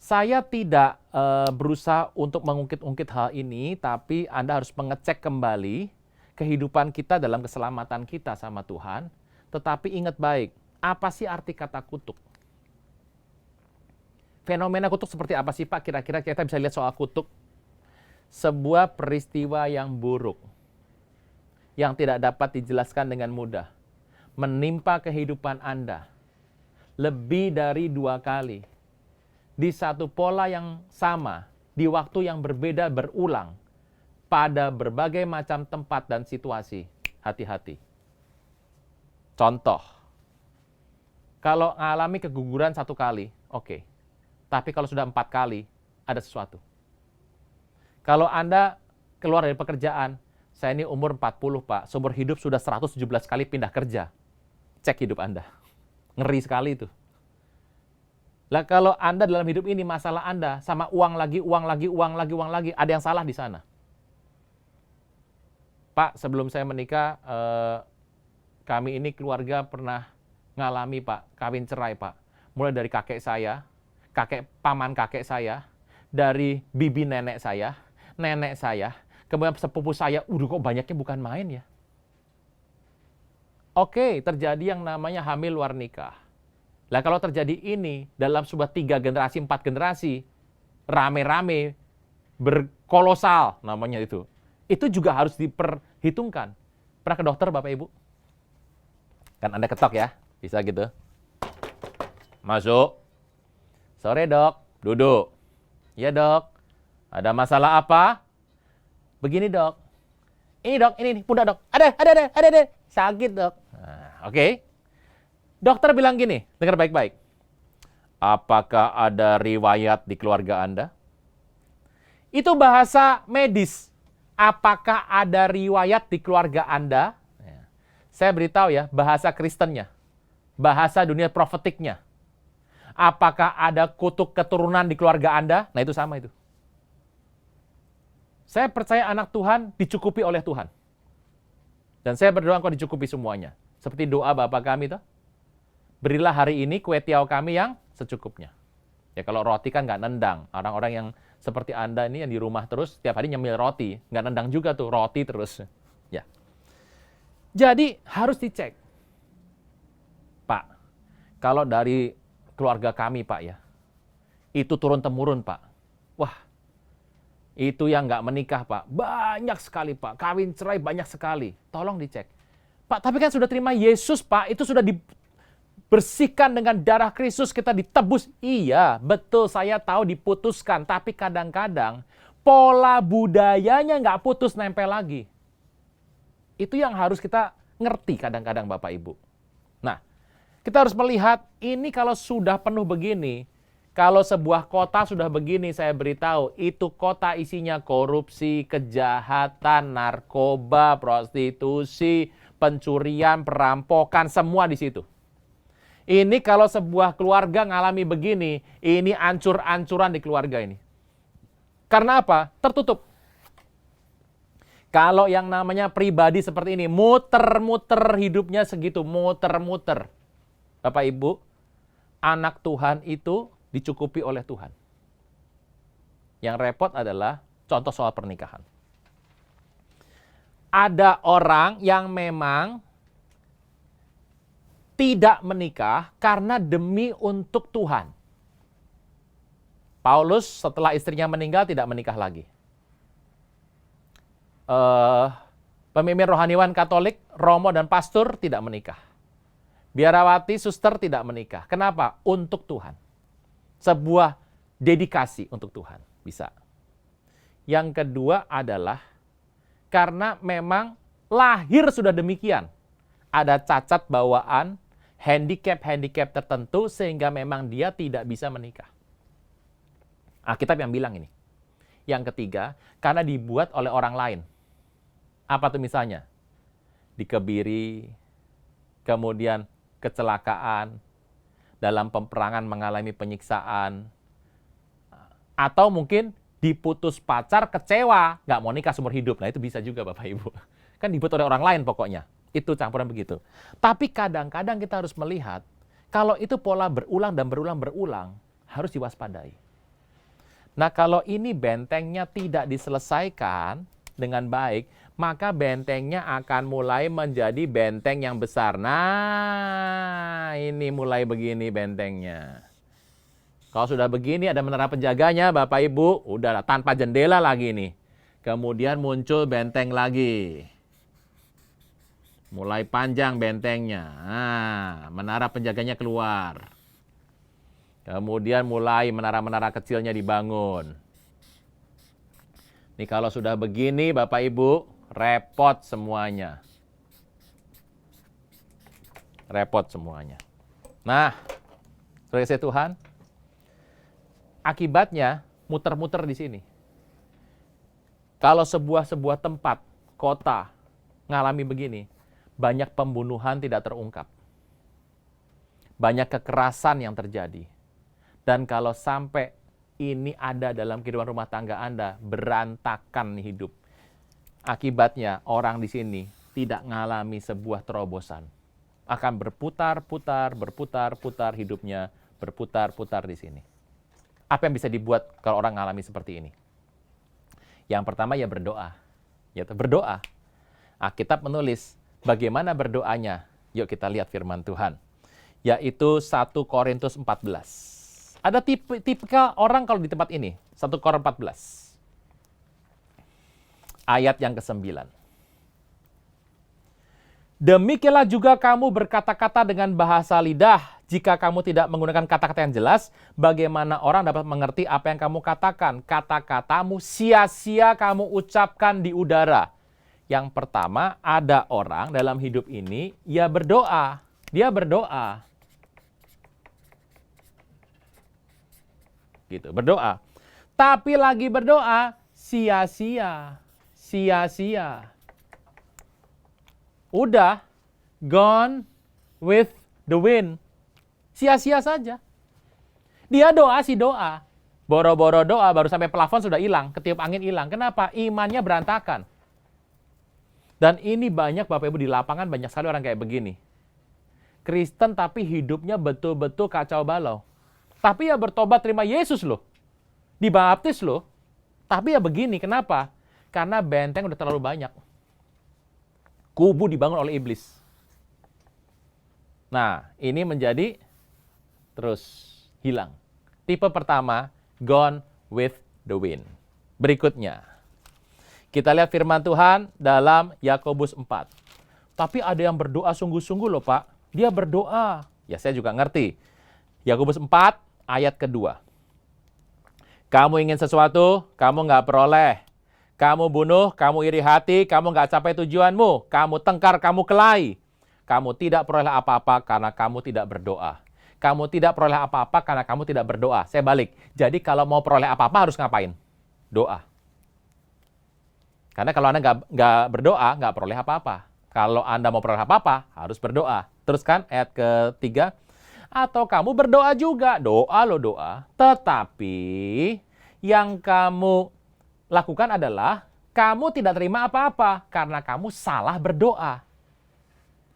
Saya tidak berusaha untuk mengungkit-ungkit hal ini, tapi Anda harus mengecek kembali kehidupan kita dalam keselamatan kita sama Tuhan. Tetapi ingat baik, apa sih arti kata kutuk? Fenomena kutuk seperti apa sih Pak? Kira-kira kita bisa lihat soal kutuk. Sebuah peristiwa yang buruk, yang tidak dapat dijelaskan dengan mudah, menimpa kehidupan Anda lebih dari 2 kali, di satu pola yang sama, di waktu yang berbeda berulang, pada berbagai macam tempat dan situasi. Hati-hati. Contoh, kalau mengalami keguguran 1 kali, oke. Tapi kalau sudah 4 kali, ada sesuatu. Kalau Anda keluar dari pekerjaan, saya ini umur 40 Pak, seumur hidup sudah 117 kali pindah kerja. Cek hidup Anda. Ngeri sekali itu. Lah kalau Anda dalam hidup ini masalah Anda sama uang lagi, ada yang salah di sana. Pak, sebelum saya menikah, kami ini keluarga pernah ngalami Pak, kawin cerai Pak. Mulai dari kakek saya, paman kakek saya, dari bibi nenek saya, kemudian sepupu saya, kok banyaknya bukan main ya. Oke, terjadi yang namanya hamil luar nikah. Lah kalau terjadi ini dalam sebuah 3 generasi, 4 generasi, rame-rame, berkolosal namanya itu juga harus diperhitungkan. Pernah ke dokter Bapak Ibu? Kan Anda ketok ya, bisa gitu. Masuk. Sore dok, duduk. Iya dok, ada masalah apa? Begini dok. Ini dok, ini pundak dok. Ada. Sakit dok. Nah, oke. Dokter bilang gini, dengar baik-baik. Apakah ada riwayat di keluarga Anda? Itu bahasa medis. Apakah ada riwayat di keluarga Anda? Saya beritahu ya, bahasa Kristennya. Bahasa dunia profetiknya. Apakah ada kutuk keturunan di keluarga Anda? Nah itu sama itu. Saya percaya anak Tuhan dicukupi oleh Tuhan. Dan saya berdoa engkau dicukupi semuanya. Seperti doa Bapa kami itu. Berilah hari ini kue tiaw kami yang secukupnya. Ya kalau roti kan nggak nendang. Orang-orang yang seperti Anda ini yang di rumah terus tiap hari nyemil roti. Nggak nendang juga tuh, roti terus. Ya. Jadi harus dicek. Pak, kalau dari keluarga kami Pak ya, itu turun-temurun Pak. Wah, itu yang nggak menikah Pak, banyak sekali Pak. Kawin cerai banyak sekali. Tolong dicek. Pak, tapi kan sudah terima Yesus Pak, itu sudah dibersihkan dengan darah Kristus, kita ditebus. Iya, betul saya tahu diputuskan. Tapi kadang-kadang pola budayanya nggak putus nempel lagi. Itu yang harus kita ngerti kadang-kadang Bapak Ibu. Nah, kita harus melihat ini kalau sudah penuh begini, kalau sebuah kota sudah begini, saya beritahu, itu kota isinya korupsi, kejahatan, narkoba, prostitusi, pencurian, perampokan, semua di situ. Ini kalau sebuah keluarga ngalami begini, ini ancur-ancuran di keluarga ini. Karena apa? Tertutup. Kalau yang namanya pribadi seperti ini, muter-muter hidupnya segitu, muter-muter. Bapak Ibu, anak Tuhan itu dicukupi oleh Tuhan. Yang repot adalah contoh soal pernikahan. Ada orang yang memang tidak menikah karena demi untuk Tuhan. Paulus setelah istrinya meninggal tidak menikah lagi. Pemimpin rohaniwan Katolik, Romo dan pastor tidak menikah. Biarawati, suster tidak menikah. Kenapa? Untuk Tuhan. Sebuah dedikasi untuk Tuhan. Bisa. Yang kedua adalah karena memang lahir sudah demikian. Ada cacat bawaan, handicap tertentu sehingga memang dia tidak bisa menikah. Alkitab yang bilang ini. Yang ketiga, karena dibuat oleh orang lain. Apa tuh misalnya? Dikebiri, kemudian kecelakaan, dalam peperangan mengalami penyiksaan, atau mungkin diputus pacar, kecewa, nggak mau nikah seumur hidup. Nah itu bisa juga Bapak Ibu. Kan dibuat oleh orang lain pokoknya. Itu campuran begitu. Tapi kadang-kadang kita harus melihat, kalau itu pola berulang dan berulang, harus diwaspadai. Nah kalau ini bentengnya tidak diselesaikan dengan baik, maka bentengnya akan mulai menjadi benteng yang besar. Nah, ini mulai begini bentengnya. Kalau sudah begini ada menara penjaganya Bapak Ibu, udah tanpa jendela lagi nih. Kemudian muncul benteng lagi. Mulai panjang bentengnya. Nah, menara penjaganya keluar. Kemudian mulai menara-menara kecilnya dibangun. Nih kalau sudah begini Bapak Ibu, repot semuanya. Repot semuanya. Nah, saudara Tuhan, akibatnya muter-muter di sini. Kalau sebuah tempat, kota, ngalami begini, banyak pembunuhan tidak terungkap. Banyak kekerasan yang terjadi. Dan kalau sampai ini ada dalam kehidupan rumah tangga Anda, berantakan hidup. Akibatnya orang di sini tidak mengalami sebuah terobosan. Akan berputar-putar hidupnya, berputar-putar di sini. Apa yang bisa dibuat kalau orang mengalami seperti ini? Yang pertama ya berdoa. Ya, berdoa. Alkitab menulis bagaimana berdoanya. Yuk kita lihat firman Tuhan. Yaitu 1 Korintus 14. Ada tipikal orang kalau di tempat ini. 1 Korintus 14. Ayat yang ke-9. Demikianlah juga kamu berkata-kata dengan bahasa lidah. Jika kamu tidak menggunakan kata-kata yang jelas, bagaimana orang dapat mengerti apa yang kamu katakan? Kata-katamu sia-sia kamu ucapkan di udara. Yang pertama, ada orang dalam hidup ini, ya berdoa. Dia berdoa. Gitu, berdoa. Tapi lagi berdoa, sia-sia. Sia-sia. Udah, gone with the wind. Sia-sia saja. Dia doa sih doa. Boro-boro doa, baru sampai plafon sudah hilang, ketiup angin hilang. Kenapa? Imannya berantakan. Dan ini banyak Bapak Ibu di lapangan, banyak sekali orang kayak begini. Kristen tapi hidupnya betul-betul kacau balau. Tapi ya bertobat terima Yesus loh. Dibaptis loh. Tapi ya begini, kenapa? Karena benteng udah terlalu banyak. Kubu dibangun oleh iblis. Nah, ini menjadi terus hilang. Tipe pertama, gone with the wind. Berikutnya, kita lihat firman Tuhan dalam Yakobus 4. Tapi ada yang berdoa sungguh-sungguh loh Pak. Dia berdoa. Ya saya juga ngerti. Yakobus 4 ayat kedua. Kamu ingin sesuatu, kamu nggak peroleh. Kamu bunuh, kamu iri hati, kamu nggak capai tujuanmu. Kamu tengkar, kamu kelahi. Kamu tidak peroleh apa-apa karena kamu tidak berdoa. Kamu tidak peroleh apa-apa karena kamu tidak berdoa. Saya balik. Jadi kalau mau peroleh apa-apa harus ngapain? Doa. Karena kalau Anda nggak berdoa, nggak peroleh apa-apa. Kalau Anda mau peroleh apa-apa, harus berdoa. Teruskan ayat ketiga. Atau kamu berdoa juga. Doa loh doa. Tetapi yang kamu lakukan adalah kamu tidak terima apa-apa karena kamu salah berdoa.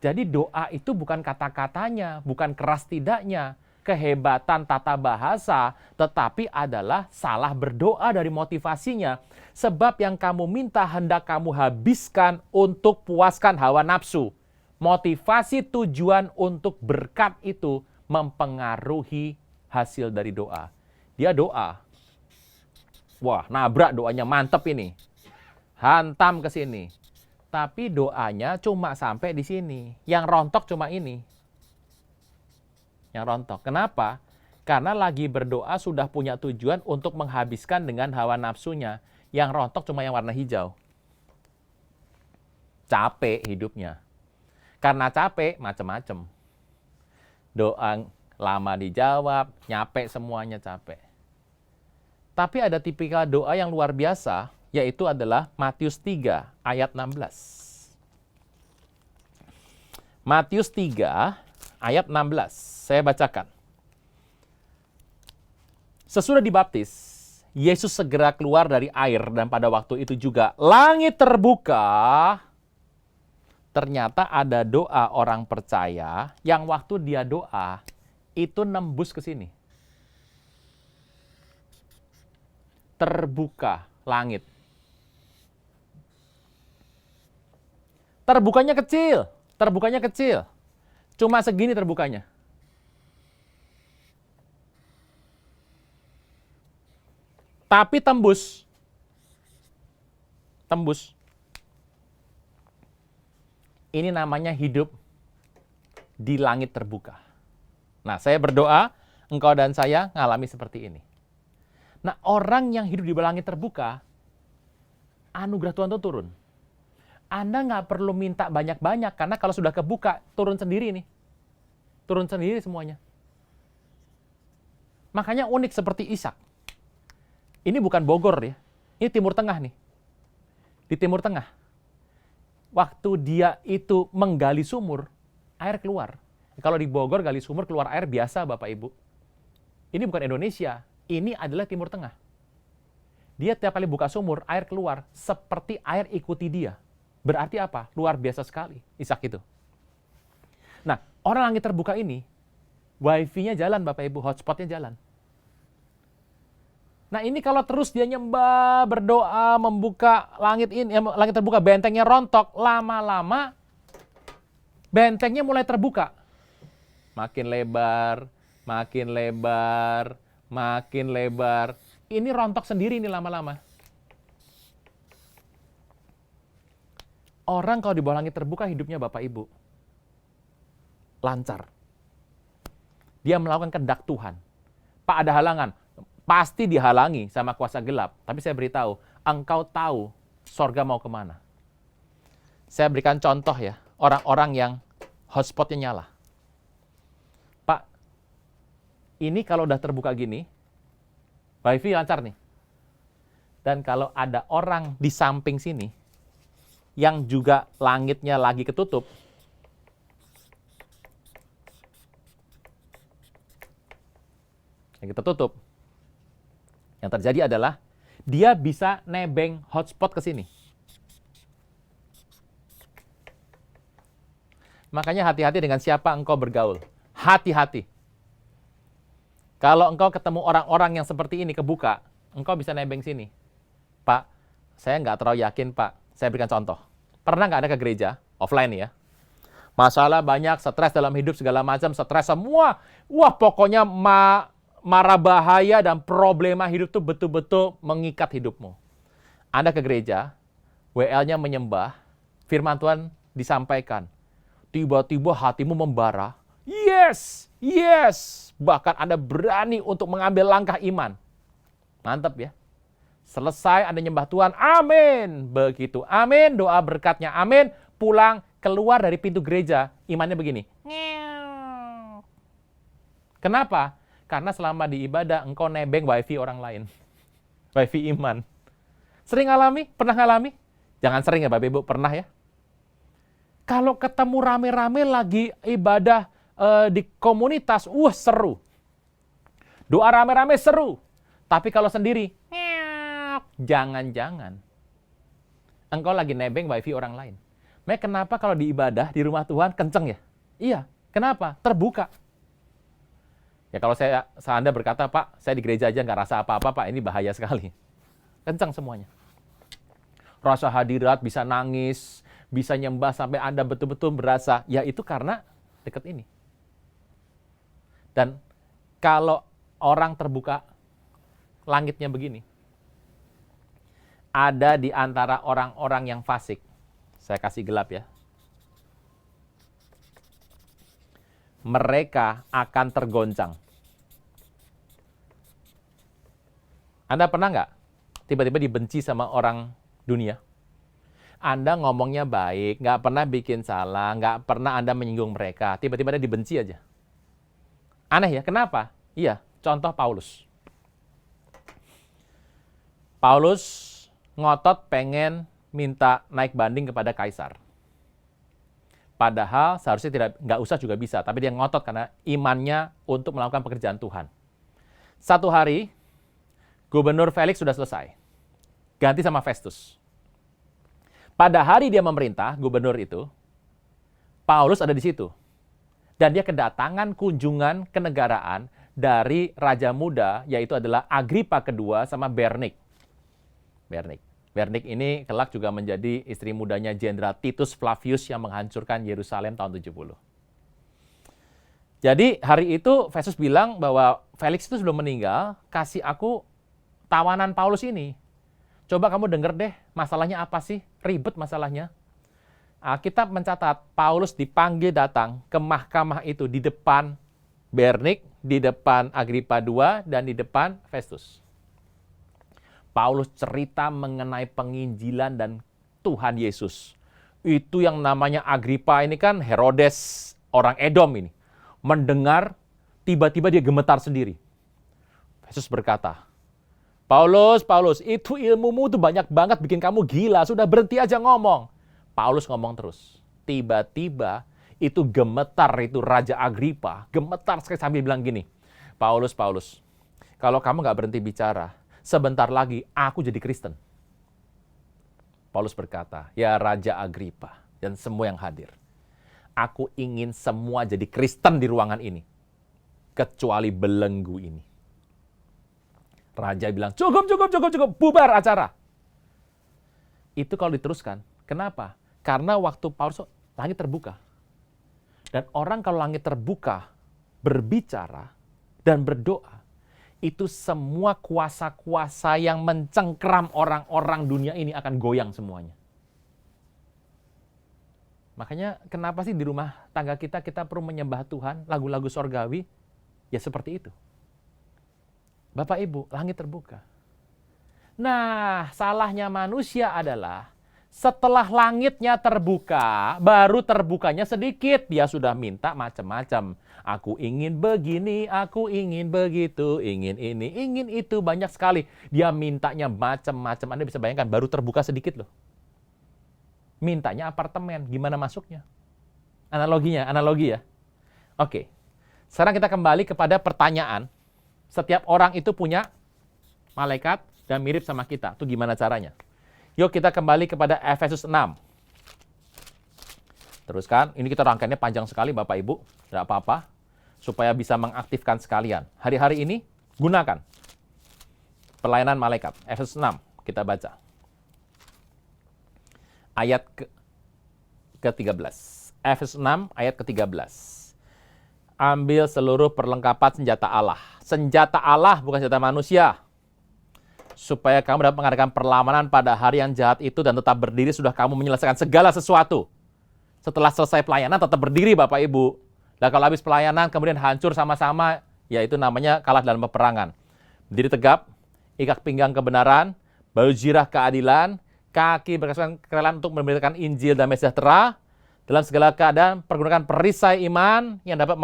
Jadi doa itu bukan kata-katanya, bukan keras tidaknya, kehebatan tata bahasa, tetapi adalah salah berdoa dari motivasinya. Sebab yang kamu minta hendak kamu habiskan untuk puaskan hawa nafsu. Motivasi tujuan untuk berkat itu mempengaruhi hasil dari doa. Dia doa. Wah, nabrak doanya mantep ini. Hantam ke sini. Tapi doanya cuma sampai di sini. Yang rontok cuma ini. Yang rontok. Kenapa? Karena lagi berdoa sudah punya tujuan untuk menghabiskan dengan hawa nafsunya. Yang rontok cuma yang warna hijau. Capek hidupnya. Karena capek, macam-macam. Doa lama dijawab, nyampe semuanya capek. Tapi ada tipikal doa yang luar biasa, yaitu adalah Matius 3 ayat 16. Matius 3 ayat 16. Saya bacakan. Sesudah dibaptis, Yesus segera keluar dari air dan pada waktu itu juga langit terbuka. Ternyata ada doa orang percaya yang waktu dia doa itu nembus ke sini. Terbuka langit. Terbukanya kecil. Cuma segini terbukanya. Tapi tembus. Tembus. Ini namanya hidup di langit terbuka. Nah, saya berdoa, engkau dan saya ngalami seperti ini. Nah, orang yang hidup di langit terbuka, anugerah Tuhan itu turun. Anda nggak perlu minta banyak-banyak, karena kalau sudah kebuka, turun sendiri nih. Turun sendiri semuanya. Makanya unik seperti Ishak. Ini bukan Bogor ya, ini Timur Tengah nih. Di Timur Tengah. Waktu dia itu menggali sumur, air keluar. Kalau di Bogor gali sumur keluar air biasa Bapak Ibu. Ini bukan Indonesia, ini adalah Timur Tengah. Dia tiap kali buka sumur, air keluar seperti air ikuti dia. Berarti apa? Luar biasa sekali Ishak itu. Nah, orang langit terbuka ini, wifi-nya jalan Bapak Ibu, hotspot-nya jalan. Nah ini kalau terus dia nyembah, berdoa, membuka langit ini, langit terbuka, bentengnya rontok, lama-lama bentengnya mulai terbuka. Makin lebar, makin lebar, makin lebar. Ini rontok sendiri ini lama-lama. Orang kalau di bawah langit terbuka hidupnya Bapak Ibu lancar. Dia melakukan kehendak Tuhan. Pak, ada halangan. Pasti dihalangi sama kuasa gelap. Tapi saya beritahu, engkau tahu sorga mau kemana. Saya berikan contoh ya, orang-orang yang hotspotnya nyala. Pak, ini kalau udah terbuka gini, wifi lancar nih. Dan kalau ada orang di samping sini, yang juga langitnya lagi ketutup, yang kita tutup, yang terjadi adalah dia bisa nebeng hotspot ke sini. Makanya hati-hati dengan siapa engkau bergaul. Hati-hati. Kalau engkau ketemu orang-orang yang seperti ini kebuka, engkau bisa nebeng sini. Pak, saya nggak terlalu yakin Pak. Saya berikan contoh. Pernah nggak ada ke gereja, offline ya? Masalah banyak, stres dalam hidup segala macam, stres semua. Wah pokoknya mara bahaya dan problema hidup tuh betul-betul mengikat hidupmu. Anda ke gereja, WL-nya menyembah, firman Tuhan disampaikan. Tiba-tiba hatimu membara. Yes, yes. Bahkan Anda berani untuk mengambil langkah iman. Mantap ya. Selesai Anda nyembah Tuhan, amin. Begitu, amin. Doa berkatnya, amin. Pulang, keluar dari pintu gereja, imannya begini. Kenapa? Karena selama di ibadah, engkau nebeng wifi orang lain. Wifi iman. Sering ngalami? Pernah ngalami? Jangan sering ya Bapak Ibu, pernah ya? Kalau ketemu rame-rame lagi ibadah di komunitas, seru. Doa rame-rame seru. Tapi kalau sendiri, jangan-jangan. Engkau lagi nebeng wifi orang lain. Makanya kenapa kalau di ibadah, di rumah Tuhan, kenceng ya? Iya, kenapa? Terbuka. Ya kalau Anda berkata, Pak, saya di gereja aja nggak rasa apa-apa, Pak, ini bahaya sekali. Kencang semuanya. Rasa hadirat, bisa nangis, bisa nyembah sampai Anda betul-betul berasa, ya itu karena dekat ini. Dan kalau orang terbuka, langitnya begini. Ada di antara orang-orang yang fasik. Saya kasih gelap ya. Mereka akan tergoncang. Anda pernah nggak tiba-tiba dibenci sama orang dunia? Anda ngomongnya baik, nggak pernah bikin salah, nggak pernah Anda menyinggung mereka. Tiba-tiba Anda dibenci aja. Aneh ya, kenapa? Iya, contoh Paulus. Paulus ngotot pengen minta naik banding kepada Kaisar. Padahal seharusnya nggak usah juga bisa, tapi dia ngotot karena imannya untuk melakukan pekerjaan Tuhan. Satu hari, Gubernur Felix sudah selesai. Ganti sama Festus. Pada hari dia memerintah, gubernur itu, Paulus ada di situ. Dan dia kedatangan kunjungan kenegaraan dari Raja Muda, yaitu adalah Agripa kedua sama Bernice. Bernice ini kelak juga menjadi istri mudanya Jenderal Titus Flavius yang menghancurkan Yerusalem tahun 70. Jadi hari itu Festus bilang bahwa Felix itu sebelum meninggal, kasih aku tawanan Paulus ini. Coba kamu denger deh, masalahnya apa sih? Ribet masalahnya. Alkitab mencatat, Paulus dipanggil datang ke mahkamah itu di depan Bernik, di depan Agripa II, dan di depan Festus. Paulus cerita mengenai penginjilan dan Tuhan Yesus. Itu yang namanya Agripa ini kan Herodes, orang Edom ini. Mendengar, tiba-tiba dia gemetar sendiri. Festus berkata, Paulus, itu ilmumu tuh banyak banget bikin kamu gila, sudah berhenti aja ngomong. Paulus ngomong terus. Tiba-tiba itu gemetar, itu Raja Agripa, gemetar sekali sambil bilang gini, Paulus, kalau kamu nggak berhenti bicara, sebentar lagi aku jadi Kristen. Paulus berkata, ya Raja Agripa dan semua yang hadir, aku ingin semua jadi Kristen di ruangan ini, kecuali belenggu ini. Raja bilang, cukup, bubar acara. Itu kalau diteruskan, kenapa? Karena waktu Paulus, langit terbuka. Dan orang kalau langit terbuka, berbicara dan berdoa, itu semua kuasa-kuasa yang mencengkram orang-orang dunia ini akan goyang semuanya. Makanya kenapa sih di rumah tangga kita perlu menyembah Tuhan, lagu-lagu sorgawi? Ya seperti itu. Bapak Ibu, langit terbuka. Nah, salahnya manusia adalah setelah langitnya terbuka, baru terbukanya sedikit. Dia sudah minta macam-macam. Aku ingin begini, aku ingin begitu, ingin ini, ingin itu. Banyak sekali. Dia mintanya macam-macam. Anda bisa bayangkan, baru terbuka sedikit loh. Mintanya apartemen, gimana masuknya? Analogi ya. Oke. Sekarang kita kembali kepada pertanyaan. Setiap orang itu punya malaikat dan mirip sama kita. Itu gimana caranya? Yuk kita kembali kepada Efesus 6. Teruskan, ini kita rangkaiannya panjang sekali Bapak Ibu. Tidak apa-apa, supaya bisa mengaktifkan sekalian. Hari-hari ini, gunakan pelayanan malaikat. Efesus 6, kita baca. Ayat ke-13. Efesus 6, ayat ke-13. Ambil seluruh perlengkapan senjata Allah. Senjata Allah bukan senjata manusia. Supaya kamu dapat mengadakan perlawanan pada hari yang jahat itu dan tetap berdiri sudah kamu menyelesaikan segala sesuatu. Setelah selesai pelayanan tetap berdiri Bapak Ibu. Dan kalau habis pelayanan kemudian hancur sama-sama, ya itu namanya kalah dalam peperangan. Berdiri tegap, ikat pinggang kebenaran, baju zirah keadilan, kaki berkasukan kerelaan untuk memberitakan Injil damai sejahtera, dalam segala keadaan pergunakan perisai iman yang dapat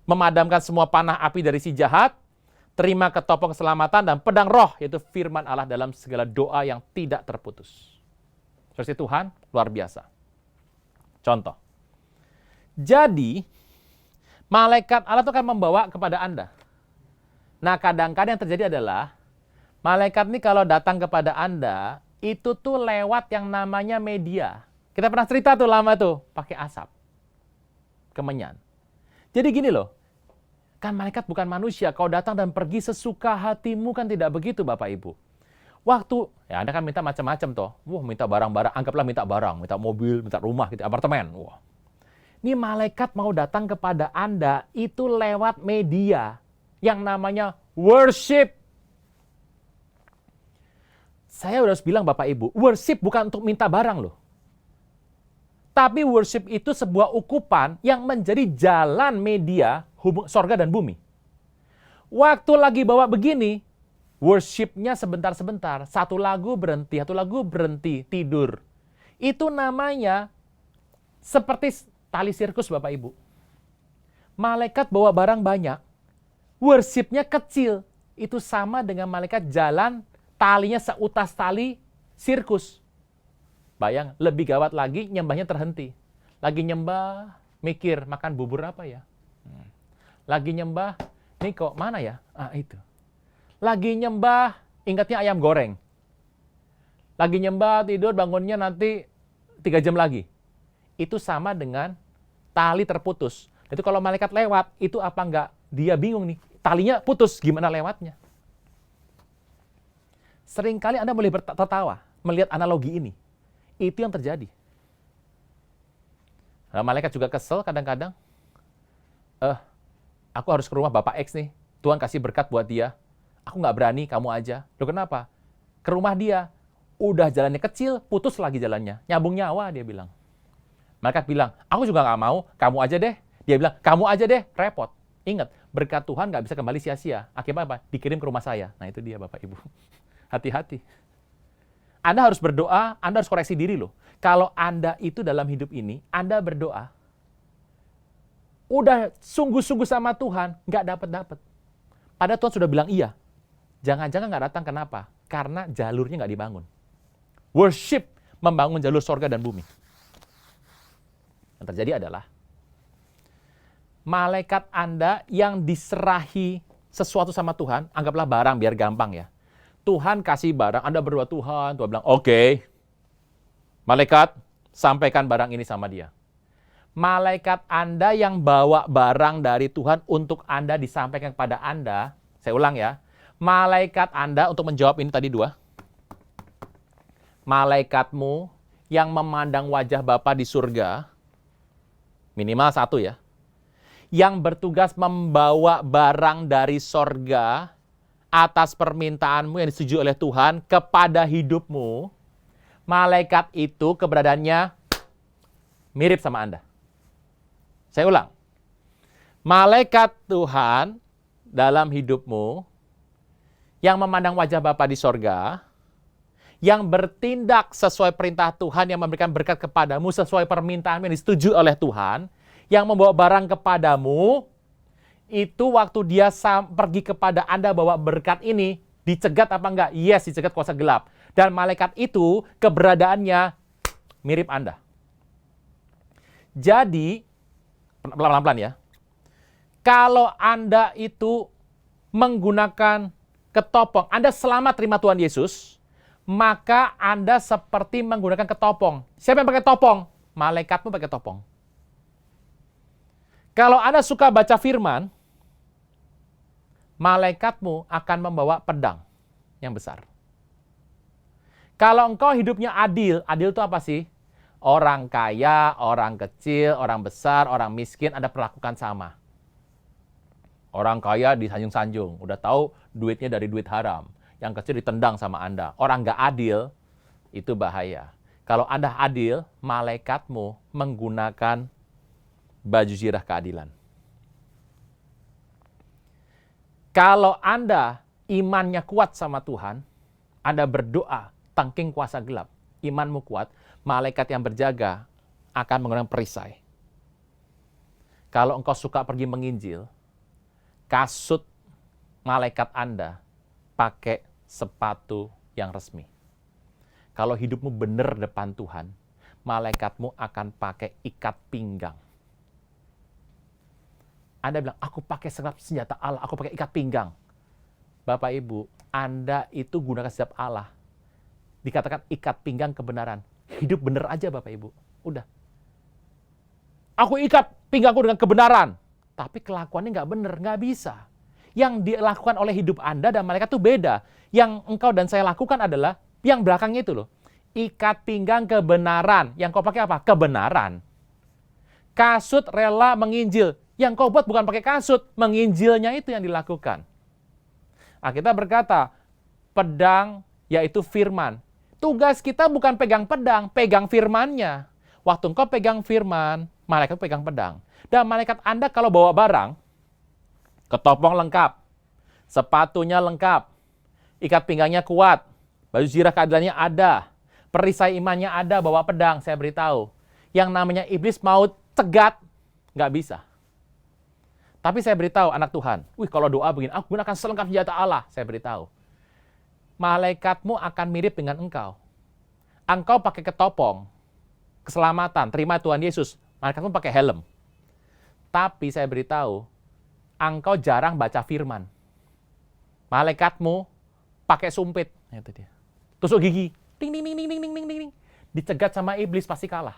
memadamkan semua panah api dari si jahat, terima ketopong keselamatan dan pedang roh, yaitu firman Allah dalam segala doa yang tidak terputus. Saudara Tuhan, luar biasa. Contoh. Jadi, malaikat Allah itu akan membawa kepada Anda. Nah, kadang-kadang yang terjadi adalah, malaikat ini kalau datang kepada Anda, itu tuh lewat yang namanya media. Kita pernah cerita tuh lama tuh, pakai asap. Kemenyan. Jadi gini loh, kan malaikat bukan manusia, kau datang dan pergi sesuka hatimu, kan tidak begitu Bapak Ibu. Waktu, ya Anda kan minta macam-macam toh. Wah, minta barang-barang, anggaplah minta barang, minta mobil, minta rumah, gitu, apartemen. Wah. Ini malaikat mau datang kepada Anda, itu lewat media yang namanya worship. Saya udah harus bilang Bapak Ibu, worship bukan untuk minta barang loh. Tapi worship itu sebuah ukupan yang menjadi jalan media sorga dan bumi. Waktu lagi bawa begini, worship-nya sebentar-sebentar. Satu lagu berhenti, tidur. Itu namanya seperti tali sirkus Bapak Ibu. Malaikat bawa barang banyak, worship-nya kecil. Itu sama dengan malaikat jalan, talinya seutas tali sirkus. Bayang, lebih gawat lagi, nyembahnya terhenti. Lagi nyembah, mikir, makan bubur apa ya? Lagi nyembah, nih kok mana ya? Ah, itu. Lagi nyembah, ingatnya ayam goreng. Lagi nyembah, tidur, bangunnya nanti 3 jam lagi. Itu sama dengan tali terputus. Itu kalau malaikat lewat, itu apa enggak? Dia bingung nih, talinya putus, gimana lewatnya? Seringkali Anda boleh tertawa melihat analogi ini. Itu yang terjadi. Nah, malaikat juga kesel kadang-kadang. Aku harus ke rumah Bapak X nih. Tuhan kasih berkat buat dia. Aku nggak berani, kamu aja. Loh kenapa? Ke rumah dia, udah jalannya kecil, putus lagi jalannya. Nyambung nyawa, dia bilang. Malaikat bilang, aku juga nggak mau, kamu aja deh. Dia bilang, kamu aja deh, repot. Ingat, berkat Tuhan nggak bisa kembali sia-sia. Akibatnya apa? Dikirim ke rumah saya. Nah itu dia Bapak Ibu. Hati-hati. Anda harus berdoa, Anda harus koreksi diri loh. Kalau Anda itu dalam hidup ini, Anda berdoa, udah sungguh-sungguh sama Tuhan, nggak dapat-dapat. Padahal Tuhan sudah bilang iya. Jangan-jangan nggak datang, kenapa? Karena jalurnya nggak dibangun. Worship membangun jalur sorga dan bumi. Yang terjadi adalah, malaikat Anda yang diserahi sesuatu sama Tuhan, anggaplah barang biar gampang ya. Tuhan kasih barang, Anda berdoa Tuhan bilang, oke, malaikat, sampaikan barang ini sama dia. Malaikat Anda yang bawa barang dari Tuhan untuk Anda disampaikan kepada Anda, saya ulang ya, malaikat Anda untuk menjawab ini tadi dua, malaikatmu yang memandang wajah Bapa di surga, minimal satu ya, yang bertugas membawa barang dari sorga atas permintaanmu yang disetujui oleh Tuhan kepada hidupmu, malaikat itu keberadaannya mirip sama Anda. Saya ulang. Malaikat Tuhan dalam hidupmu yang memandang wajah Bapa di sorga, yang bertindak sesuai perintah Tuhan, yang memberikan berkat kepadamu sesuai permintaan yang disetujui oleh Tuhan, yang membawa barang kepadamu, itu waktu dia pergi kepada Anda bawa berkat ini, dicegat apa enggak? Yes, dicegat kuasa gelap. Dan malaikat itu keberadaannya mirip Anda. Jadi, pelan-pelan ya, kalau Anda itu menggunakan ketopong, Anda selamat terima Tuhan Yesus, maka Anda seperti menggunakan ketopong. Siapa yang pakai topong? Malaikatmu pakai topong. Kalau Anda suka baca firman, malaikatmu akan membawa pedang yang besar. Kalau engkau hidupnya adil, adil itu apa sih? Orang kaya, orang kecil, orang besar, orang miskin, Anda perlakukan sama. Orang kaya disanjung-sanjung, udah tahu duitnya dari duit haram. Yang kecil ditendang sama Anda. Orang nggak adil, itu bahaya. Kalau Anda adil, malaikatmu menggunakan baju zirah keadilan. Kalau Anda imannya kuat sama Tuhan, Anda berdoa, tangking kuasa gelap, imanmu kuat, malaikat yang berjaga akan menggunakan perisai. Kalau engkau suka pergi menginjil, kasut malaikat Anda pakai sepatu yang resmi. Kalau hidupmu benar depan Tuhan, malaikatmu akan pakai ikat pinggang. Anda bilang, aku pakai senjata Allah, aku pakai ikat pinggang. Bapak Ibu, Anda itu gunakan senjata Allah. Dikatakan ikat pinggang kebenaran. Hidup benar aja Bapak Ibu. Udah. Aku ikat pinggangku dengan kebenaran. Tapi kelakuannya nggak benar, nggak bisa. Yang dilakukan oleh hidup Anda dan malaikat itu beda. Yang engkau dan saya lakukan adalah yang belakangnya itu loh. Ikat pinggang kebenaran. Yang kau pakai apa? Kebenaran. Kasut rela menginjil. Yang kau buat bukan pakai kasut, menginjilnya itu yang dilakukan. Kita berkata, pedang yaitu firman. Tugas kita bukan pegang pedang, pegang firmannya. Waktu engkau pegang firman, malaikat pegang pedang. Dan malaikat Anda kalau bawa barang, ketopong lengkap, sepatunya lengkap, ikat pinggangnya kuat, baju zirah keadilannya ada, perisai imannya ada, bawa pedang, saya beritahu. Yang namanya iblis mau cegat, nggak bisa. Tapi saya beritahu anak Tuhan, kalau doa begini, aku gunakan selengkap senjata Allah. Saya beritahu, malaikatmu akan mirip dengan engkau. Engkau pakai ketopong, keselamatan, terima Tuhan Yesus. Malaikatmu pakai helm. Tapi saya beritahu, engkau jarang baca firman. Malaikatmu pakai sumpit. Itu dia. Tusuk gigi. Ding, ding, ding, ding, ding, ding, ding. Dicegat sama iblis pasti kalah.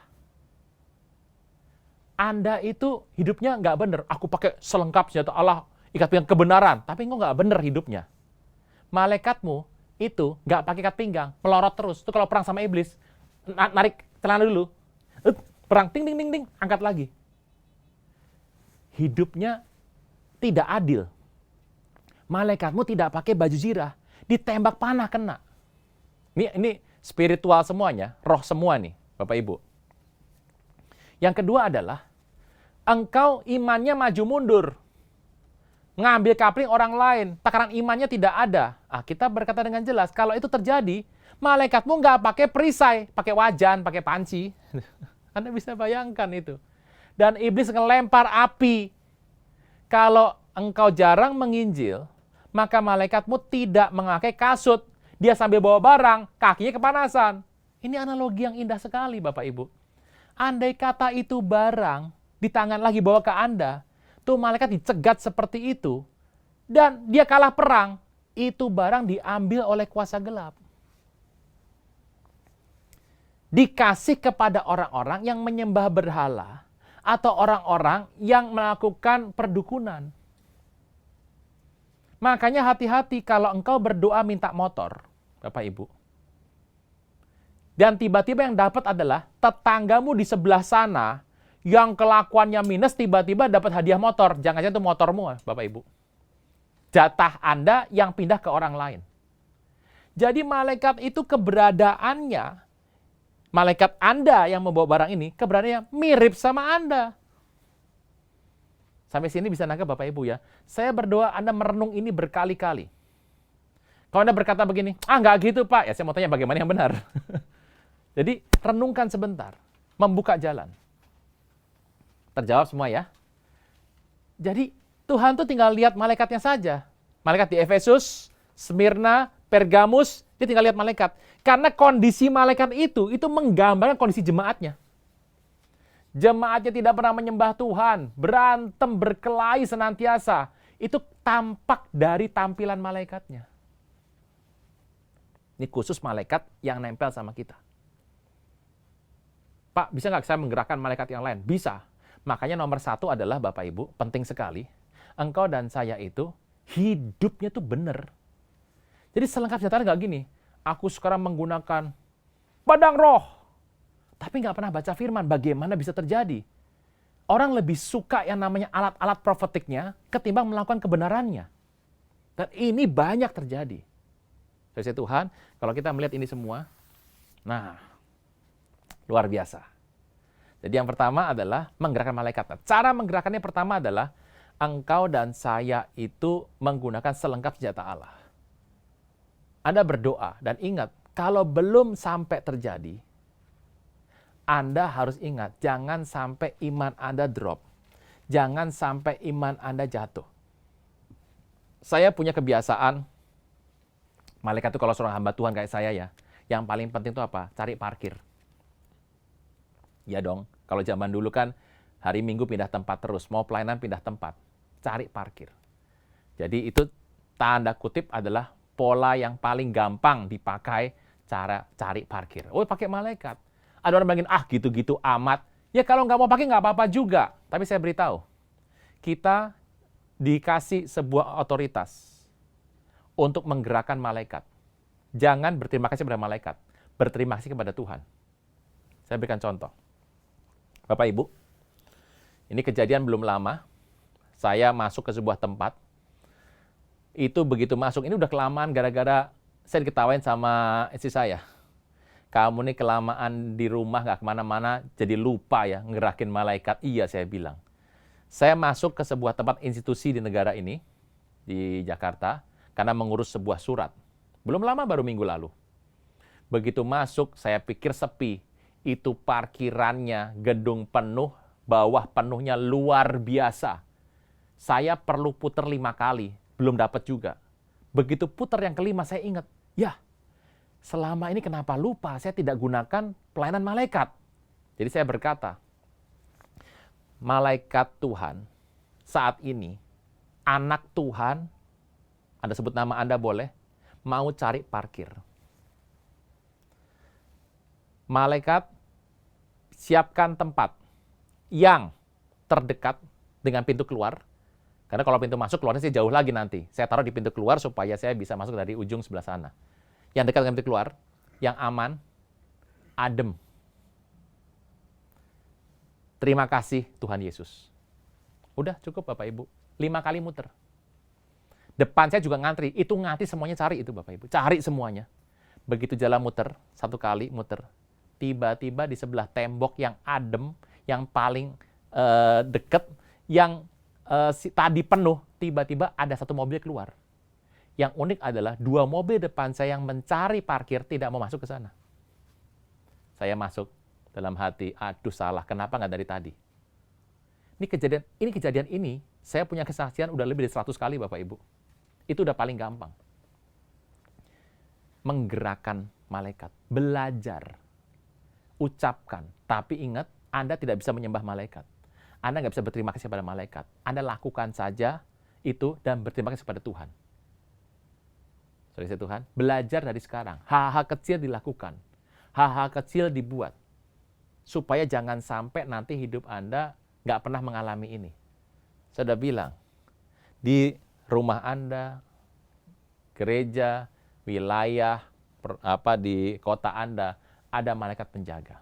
Anda itu hidupnya nggak benar. Aku pakai selengkap senjata Allah, ikat pinggang kebenaran. Tapi engkau nggak benar hidupnya. Malaikatmu itu nggak pakai ikat pinggang, melorot terus. Itu kalau perang sama iblis, narik celana dulu. Perang, ting, ting, ting, ting, angkat lagi. Hidupnya tidak adil. Malaikatmu tidak pakai baju zirah, ditembak panah kena. Ini spiritual semuanya, roh semua nih, Bapak Ibu. Yang kedua adalah, engkau imannya maju mundur. Ngambil kapling orang lain, takaran imannya tidak ada. Kita berkata dengan jelas, kalau itu terjadi, malaikatmu nggak pakai perisai, pakai wajan, pakai panci. Anda bisa bayangkan itu. Dan iblis ngelempar api. Kalau engkau jarang menginjil, maka malaikatmu tidak memakai kasut. Dia sambil bawa barang, kakinya kepanasan. Ini analogi yang indah sekali, Bapak Ibu. Andai kata itu barang di tangan lagi bawa ke Anda, tuh malaikat dicegat seperti itu, dan dia kalah perang, itu barang diambil oleh kuasa gelap. Dikasih kepada orang-orang yang menyembah berhala, atau orang-orang yang melakukan perdukunan. Makanya hati-hati kalau engkau berdoa minta motor, Bapak Ibu. Dan tiba-tiba yang dapat adalah tetanggamu di sebelah sana, yang kelakuannya minus tiba-tiba dapat hadiah motor. Jangan-jangan itu motormu, Bapak Ibu. Jatah Anda yang pindah ke orang lain. Jadi malaikat itu keberadaannya, malaikat Anda yang membawa barang ini, keberadaannya mirip sama Anda. Sampai sini bisa nangkep Bapak Ibu ya. Saya berdoa Anda merenung ini berkali-kali. Kalau Anda berkata begini, nggak gitu Pak. Ya saya mau tanya bagaimana yang benar. Jadi renungkan sebentar, membuka jalan. Terjawab semua ya. Jadi Tuhan tuh tinggal lihat malaikatnya saja. Malaikat di Efesus, Smyrna, Pergamus, dia tinggal lihat malaikat. Karena kondisi malaikat itu menggambarkan kondisi jemaatnya. Jemaatnya tidak pernah menyembah Tuhan, berantem, berkelahi senantiasa. Itu tampak dari tampilan malaikatnya. Ini khusus malaikat yang nempel sama kita. Pak, bisa nggak saya menggerakkan malaikat yang lain? Bisa. Makanya nomor 1 adalah Bapak Ibu, penting sekali. Engkau dan saya itu hidupnya tuh benar. Jadi selengkap senjata nggak gini. Aku sekarang menggunakan pedang roh. Tapi nggak pernah baca firman. Bagaimana bisa terjadi? Orang lebih suka yang namanya alat-alat profetiknya ketimbang melakukan kebenarannya. Dan ini banyak terjadi. Saya Tuhan, kalau kita melihat ini semua, nah, luar biasa. Jadi yang pertama adalah menggerakkan malaikat. Cara menggerakkannya pertama adalah engkau dan saya itu menggunakan selengkap senjata Allah. Anda berdoa dan ingat, kalau belum sampai terjadi, Anda harus ingat, jangan sampai iman Anda drop. Jangan sampai iman Anda jatuh. Saya punya kebiasaan, malaikat itu kalau seorang hamba Tuhan kayak saya ya, yang paling penting itu apa? Cari parkir. Ya dong, kalau zaman dulu kan hari Minggu pindah tempat terus, mau pelayanan pindah tempat, cari parkir. Jadi itu tanda kutip adalah pola yang paling gampang dipakai cara cari parkir. Oh, pakai malaikat. Ada orang bilang, gitu-gitu amat. Ya kalau nggak mau pakai nggak apa-apa juga. Tapi saya beritahu, kita dikasih sebuah otoritas untuk menggerakkan malaikat. Jangan berterima kasih kepada malaikat, berterima kasih kepada Tuhan. Saya berikan contoh. Bapak Ibu, ini kejadian belum lama, saya masuk ke sebuah tempat, itu begitu masuk, ini udah kelamaan gara-gara saya diketawain sama istri saya. Kamu nih kelamaan di rumah, nggak kemana-mana, jadi lupa ya ngerakin malaikat. Iya, saya bilang. Saya masuk ke sebuah tempat institusi di negara ini, di Jakarta, karena mengurus sebuah surat. Belum lama, baru minggu lalu. Begitu masuk, saya pikir sepi. Itu parkirannya, gedung penuh, bawah penuhnya luar biasa. Saya perlu putar 5 kali, belum dapat juga. Begitu putar yang kelima, saya ingat, ya, selama ini kenapa lupa saya tidak gunakan pelayanan malaikat. Jadi saya berkata, malaikat Tuhan saat ini, anak Tuhan, Anda sebut nama Anda boleh, mau cari parkir. Malaikat, siapkan tempat yang terdekat dengan pintu keluar. Karena kalau pintu masuk, keluarnya sih jauh lagi nanti. Saya taruh di pintu keluar supaya saya bisa masuk dari ujung sebelah sana. Yang dekat dengan pintu keluar, yang aman, adem. Terima kasih Tuhan Yesus. Udah cukup Bapak Ibu. 5 kali muter. Depan saya juga ngantri. Itu ngantri semuanya cari itu Bapak Ibu. Cari semuanya. Begitu jalan muter, satu kali muter. Tiba-tiba di sebelah tembok yang adem, yang paling deket, yang tadi penuh, tiba-tiba ada satu mobil keluar. Yang unik adalah 2 mobil depan saya yang mencari parkir tidak mau masuk ke sana. Saya masuk dalam hati, aduh salah, kenapa nggak dari tadi? Ini kejadian ini, saya punya kesaksian udah lebih dari 100 kali Bapak Ibu. Itu udah paling gampang. Menggerakkan malaikat, belajar, ucapkan. Tapi ingat, Anda tidak bisa menyembah malaikat. Anda nggak bisa berterima kasih pada malaikat. Anda lakukan saja itu dan berterima kasih pada Tuhan. Saudara Tuhan, belajar dari sekarang. Hal-hal kecil dilakukan. Hal-hal kecil dibuat. Supaya jangan sampai nanti hidup Anda nggak pernah mengalami ini. Saya sudah bilang, di rumah Anda, gereja, wilayah, di kota Anda, ada malaikat penjaga.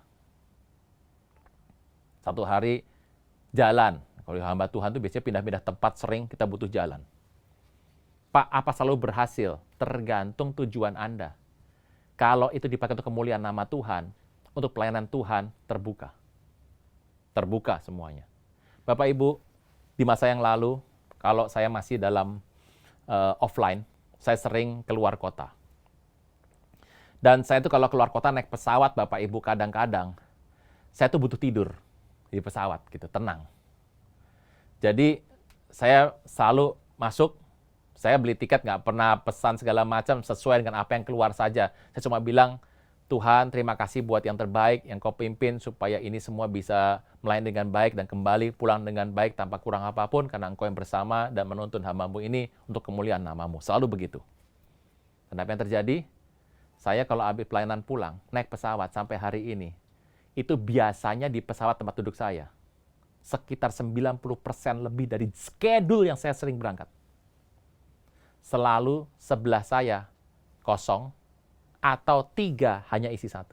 Satu hari jalan. Kalau hamba Tuhan itu biasanya pindah-pindah tempat, sering kita butuh jalan. Pak, apa selalu berhasil? Tergantung tujuan Anda. Kalau itu dipakai untuk kemuliaan nama Tuhan, untuk pelayanan Tuhan, terbuka. Terbuka semuanya. Bapak Ibu, di masa yang lalu, kalau saya masih dalam offline, saya sering keluar kota. Dan saya itu kalau keluar kota naik pesawat, Bapak Ibu, kadang-kadang, saya tuh butuh tidur di pesawat, gitu, tenang. Jadi, saya selalu masuk, saya beli tiket, nggak pernah pesan segala macam, sesuai dengan apa yang keluar saja. Saya cuma bilang, Tuhan, terima kasih buat yang terbaik, yang Kau pimpin, supaya ini semua bisa melayani dengan baik dan kembali pulang dengan baik tanpa kurang apapun, karena Engkau yang bersama dan menuntun hamba-Mu ini untuk kemuliaan nama-Mu. Selalu begitu. Dan apa yang terjadi? Saya kalau habis pelayanan pulang, naik pesawat sampai hari ini, itu biasanya di pesawat tempat duduk saya, sekitar 90% lebih dari schedule yang saya sering berangkat. Selalu sebelah saya kosong, atau 3 hanya isi 1.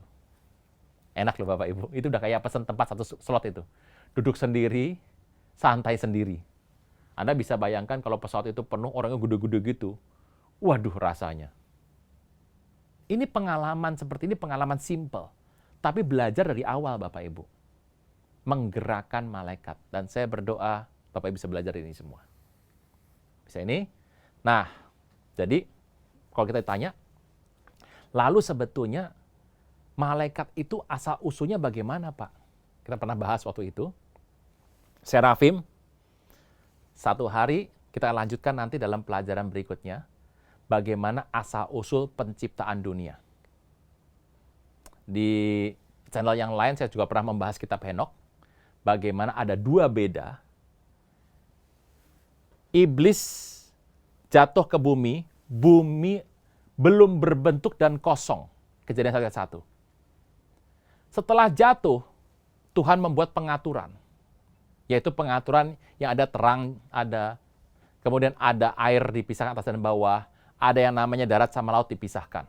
Enak loh Bapak Ibu, itu udah kayak pesan tempat 1 slot itu. Duduk sendiri, santai sendiri. Anda bisa bayangkan kalau pesawat itu penuh, orangnya gede-gede gitu. Waduh rasanya. Ini pengalaman seperti ini, pengalaman simple. Tapi belajar dari awal Bapak Ibu. Menggerakkan malaikat. Dan saya berdoa, Bapak Ibu bisa belajar ini semua. Bisa ini? Nah, jadi kalau kita tanya, lalu sebetulnya malaikat itu asal-usulnya bagaimana, Pak? Kita pernah bahas waktu itu. Serafim, satu hari kita lanjutkan nanti dalam pelajaran berikutnya, bagaimana asal-usul penciptaan dunia. Di channel yang lain saya juga pernah membahas kitab Henokh, bagaimana ada 2 beda. Iblis jatuh ke bumi, bumi belum berbentuk dan kosong. Kejadian 1:1. Setelah jatuh, Tuhan membuat pengaturan. Yaitu pengaturan yang ada terang, kemudian ada air dipisahkan atas dan bawah, ada yang namanya darat sama laut dipisahkan.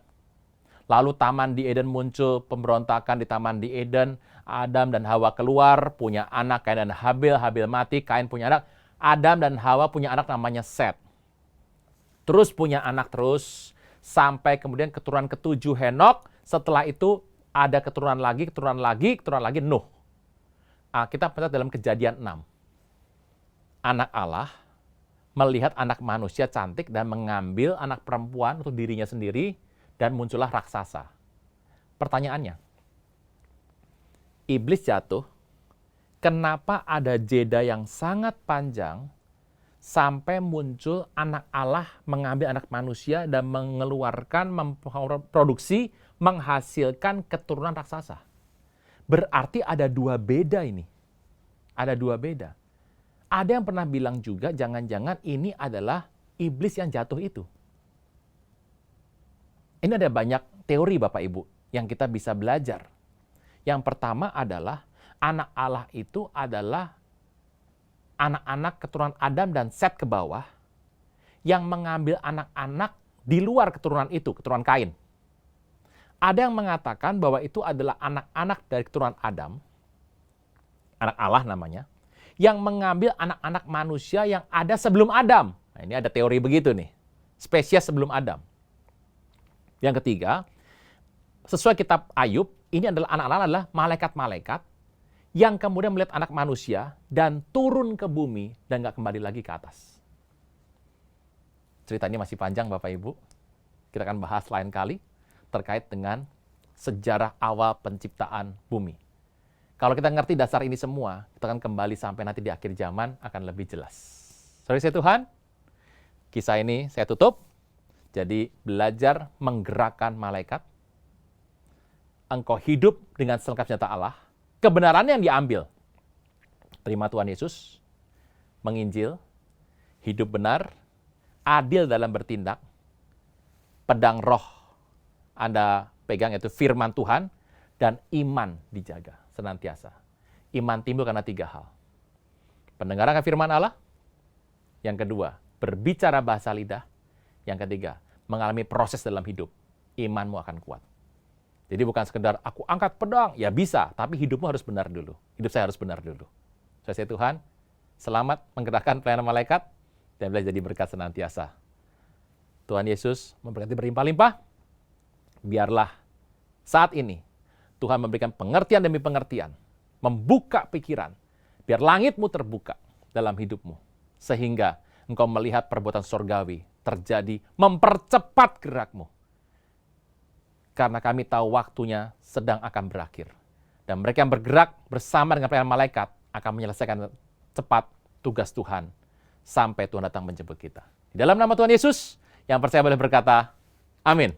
Lalu taman di Eden muncul, pemberontakan di taman di Eden, Adam dan Hawa keluar, punya anak, Kain dan Habil, Habil mati, Kain punya anak, Adam dan Hawa punya anak namanya Set. Terus punya anak terus, sampai kemudian keturunan ke-7 Henokh, setelah itu ada keturunan lagi, Nuh. Kita baca dalam Kejadian 6. Anak Allah melihat anak manusia cantik dan mengambil anak perempuan untuk dirinya sendiri, dan muncullah raksasa. Pertanyaannya, iblis jatuh, kenapa ada jeda yang sangat panjang sampai muncul anak Allah mengambil anak manusia dan mengeluarkan, memproduksi, menghasilkan keturunan raksasa? Berarti ada 2 beda ini. Ada 2 beda. Ada yang pernah bilang juga, jangan-jangan ini adalah iblis yang jatuh itu. Ini ada banyak teori Bapak Ibu yang kita bisa belajar. Yang pertama adalah anak Allah itu adalah anak-anak keturunan Adam dan Set ke bawah yang mengambil anak-anak di luar keturunan itu, keturunan Kain. Ada yang mengatakan bahwa itu adalah anak-anak dari keturunan Adam, anak Allah namanya, yang mengambil anak-anak manusia yang ada sebelum Adam. Nah, ini ada teori begitu nih. spesies sebelum Adam. Yang ketiga, sesuai kitab Ayub, ini adalah anak-anak adalah malaikat-malaikat yang kemudian melihat anak manusia dan turun ke bumi dan nggak kembali lagi ke atas. Ceritanya masih panjang Bapak Ibu. Kita akan bahas lain kali terkait dengan sejarah awal penciptaan bumi. Kalau kita ngerti dasar ini semua, kita akan kembali sampai nanti di akhir zaman akan lebih jelas. Saudara Tuhan, kisah ini saya tutup. Jadi belajar menggerakkan malaikat. Engkau hidup dengan selengkap senjata Allah. Kebenaran yang diambil. Terima Tuhan Yesus. Menginjil. Hidup benar. Adil dalam bertindak. Pedang roh Anda pegang, yaitu firman Tuhan. Dan iman dijaga senantiasa. Iman timbul karena 3 hal. Pendengaran firman Allah. Yang kedua, berbicara bahasa lidah. Yang ketiga, mengalami proses dalam hidup. Imanmu akan kuat. Jadi bukan sekedar aku angkat pedang, ya bisa, tapi hidupmu harus benar dulu. Hidup saya harus benar dulu. Saya Tuhan, selamat menggerakkan pelayanan malaikat, dan boleh jadi berkat senantiasa. Tuhan Yesus memberkati berlimpah-limpah. Biarlah saat ini Tuhan memberikan pengertian demi pengertian, membuka pikiran, biar langitmu terbuka dalam hidupmu, sehingga engkau melihat perbuatan surgawi terjadi, mempercepat gerakmu. Karena kami tahu waktunya sedang akan berakhir. Dan mereka yang bergerak bersama dengan pelayanan malaikat akan menyelesaikan cepat tugas Tuhan sampai Tuhan datang menjemput kita. Di dalam nama Tuhan Yesus, yang percaya boleh berkata, amin.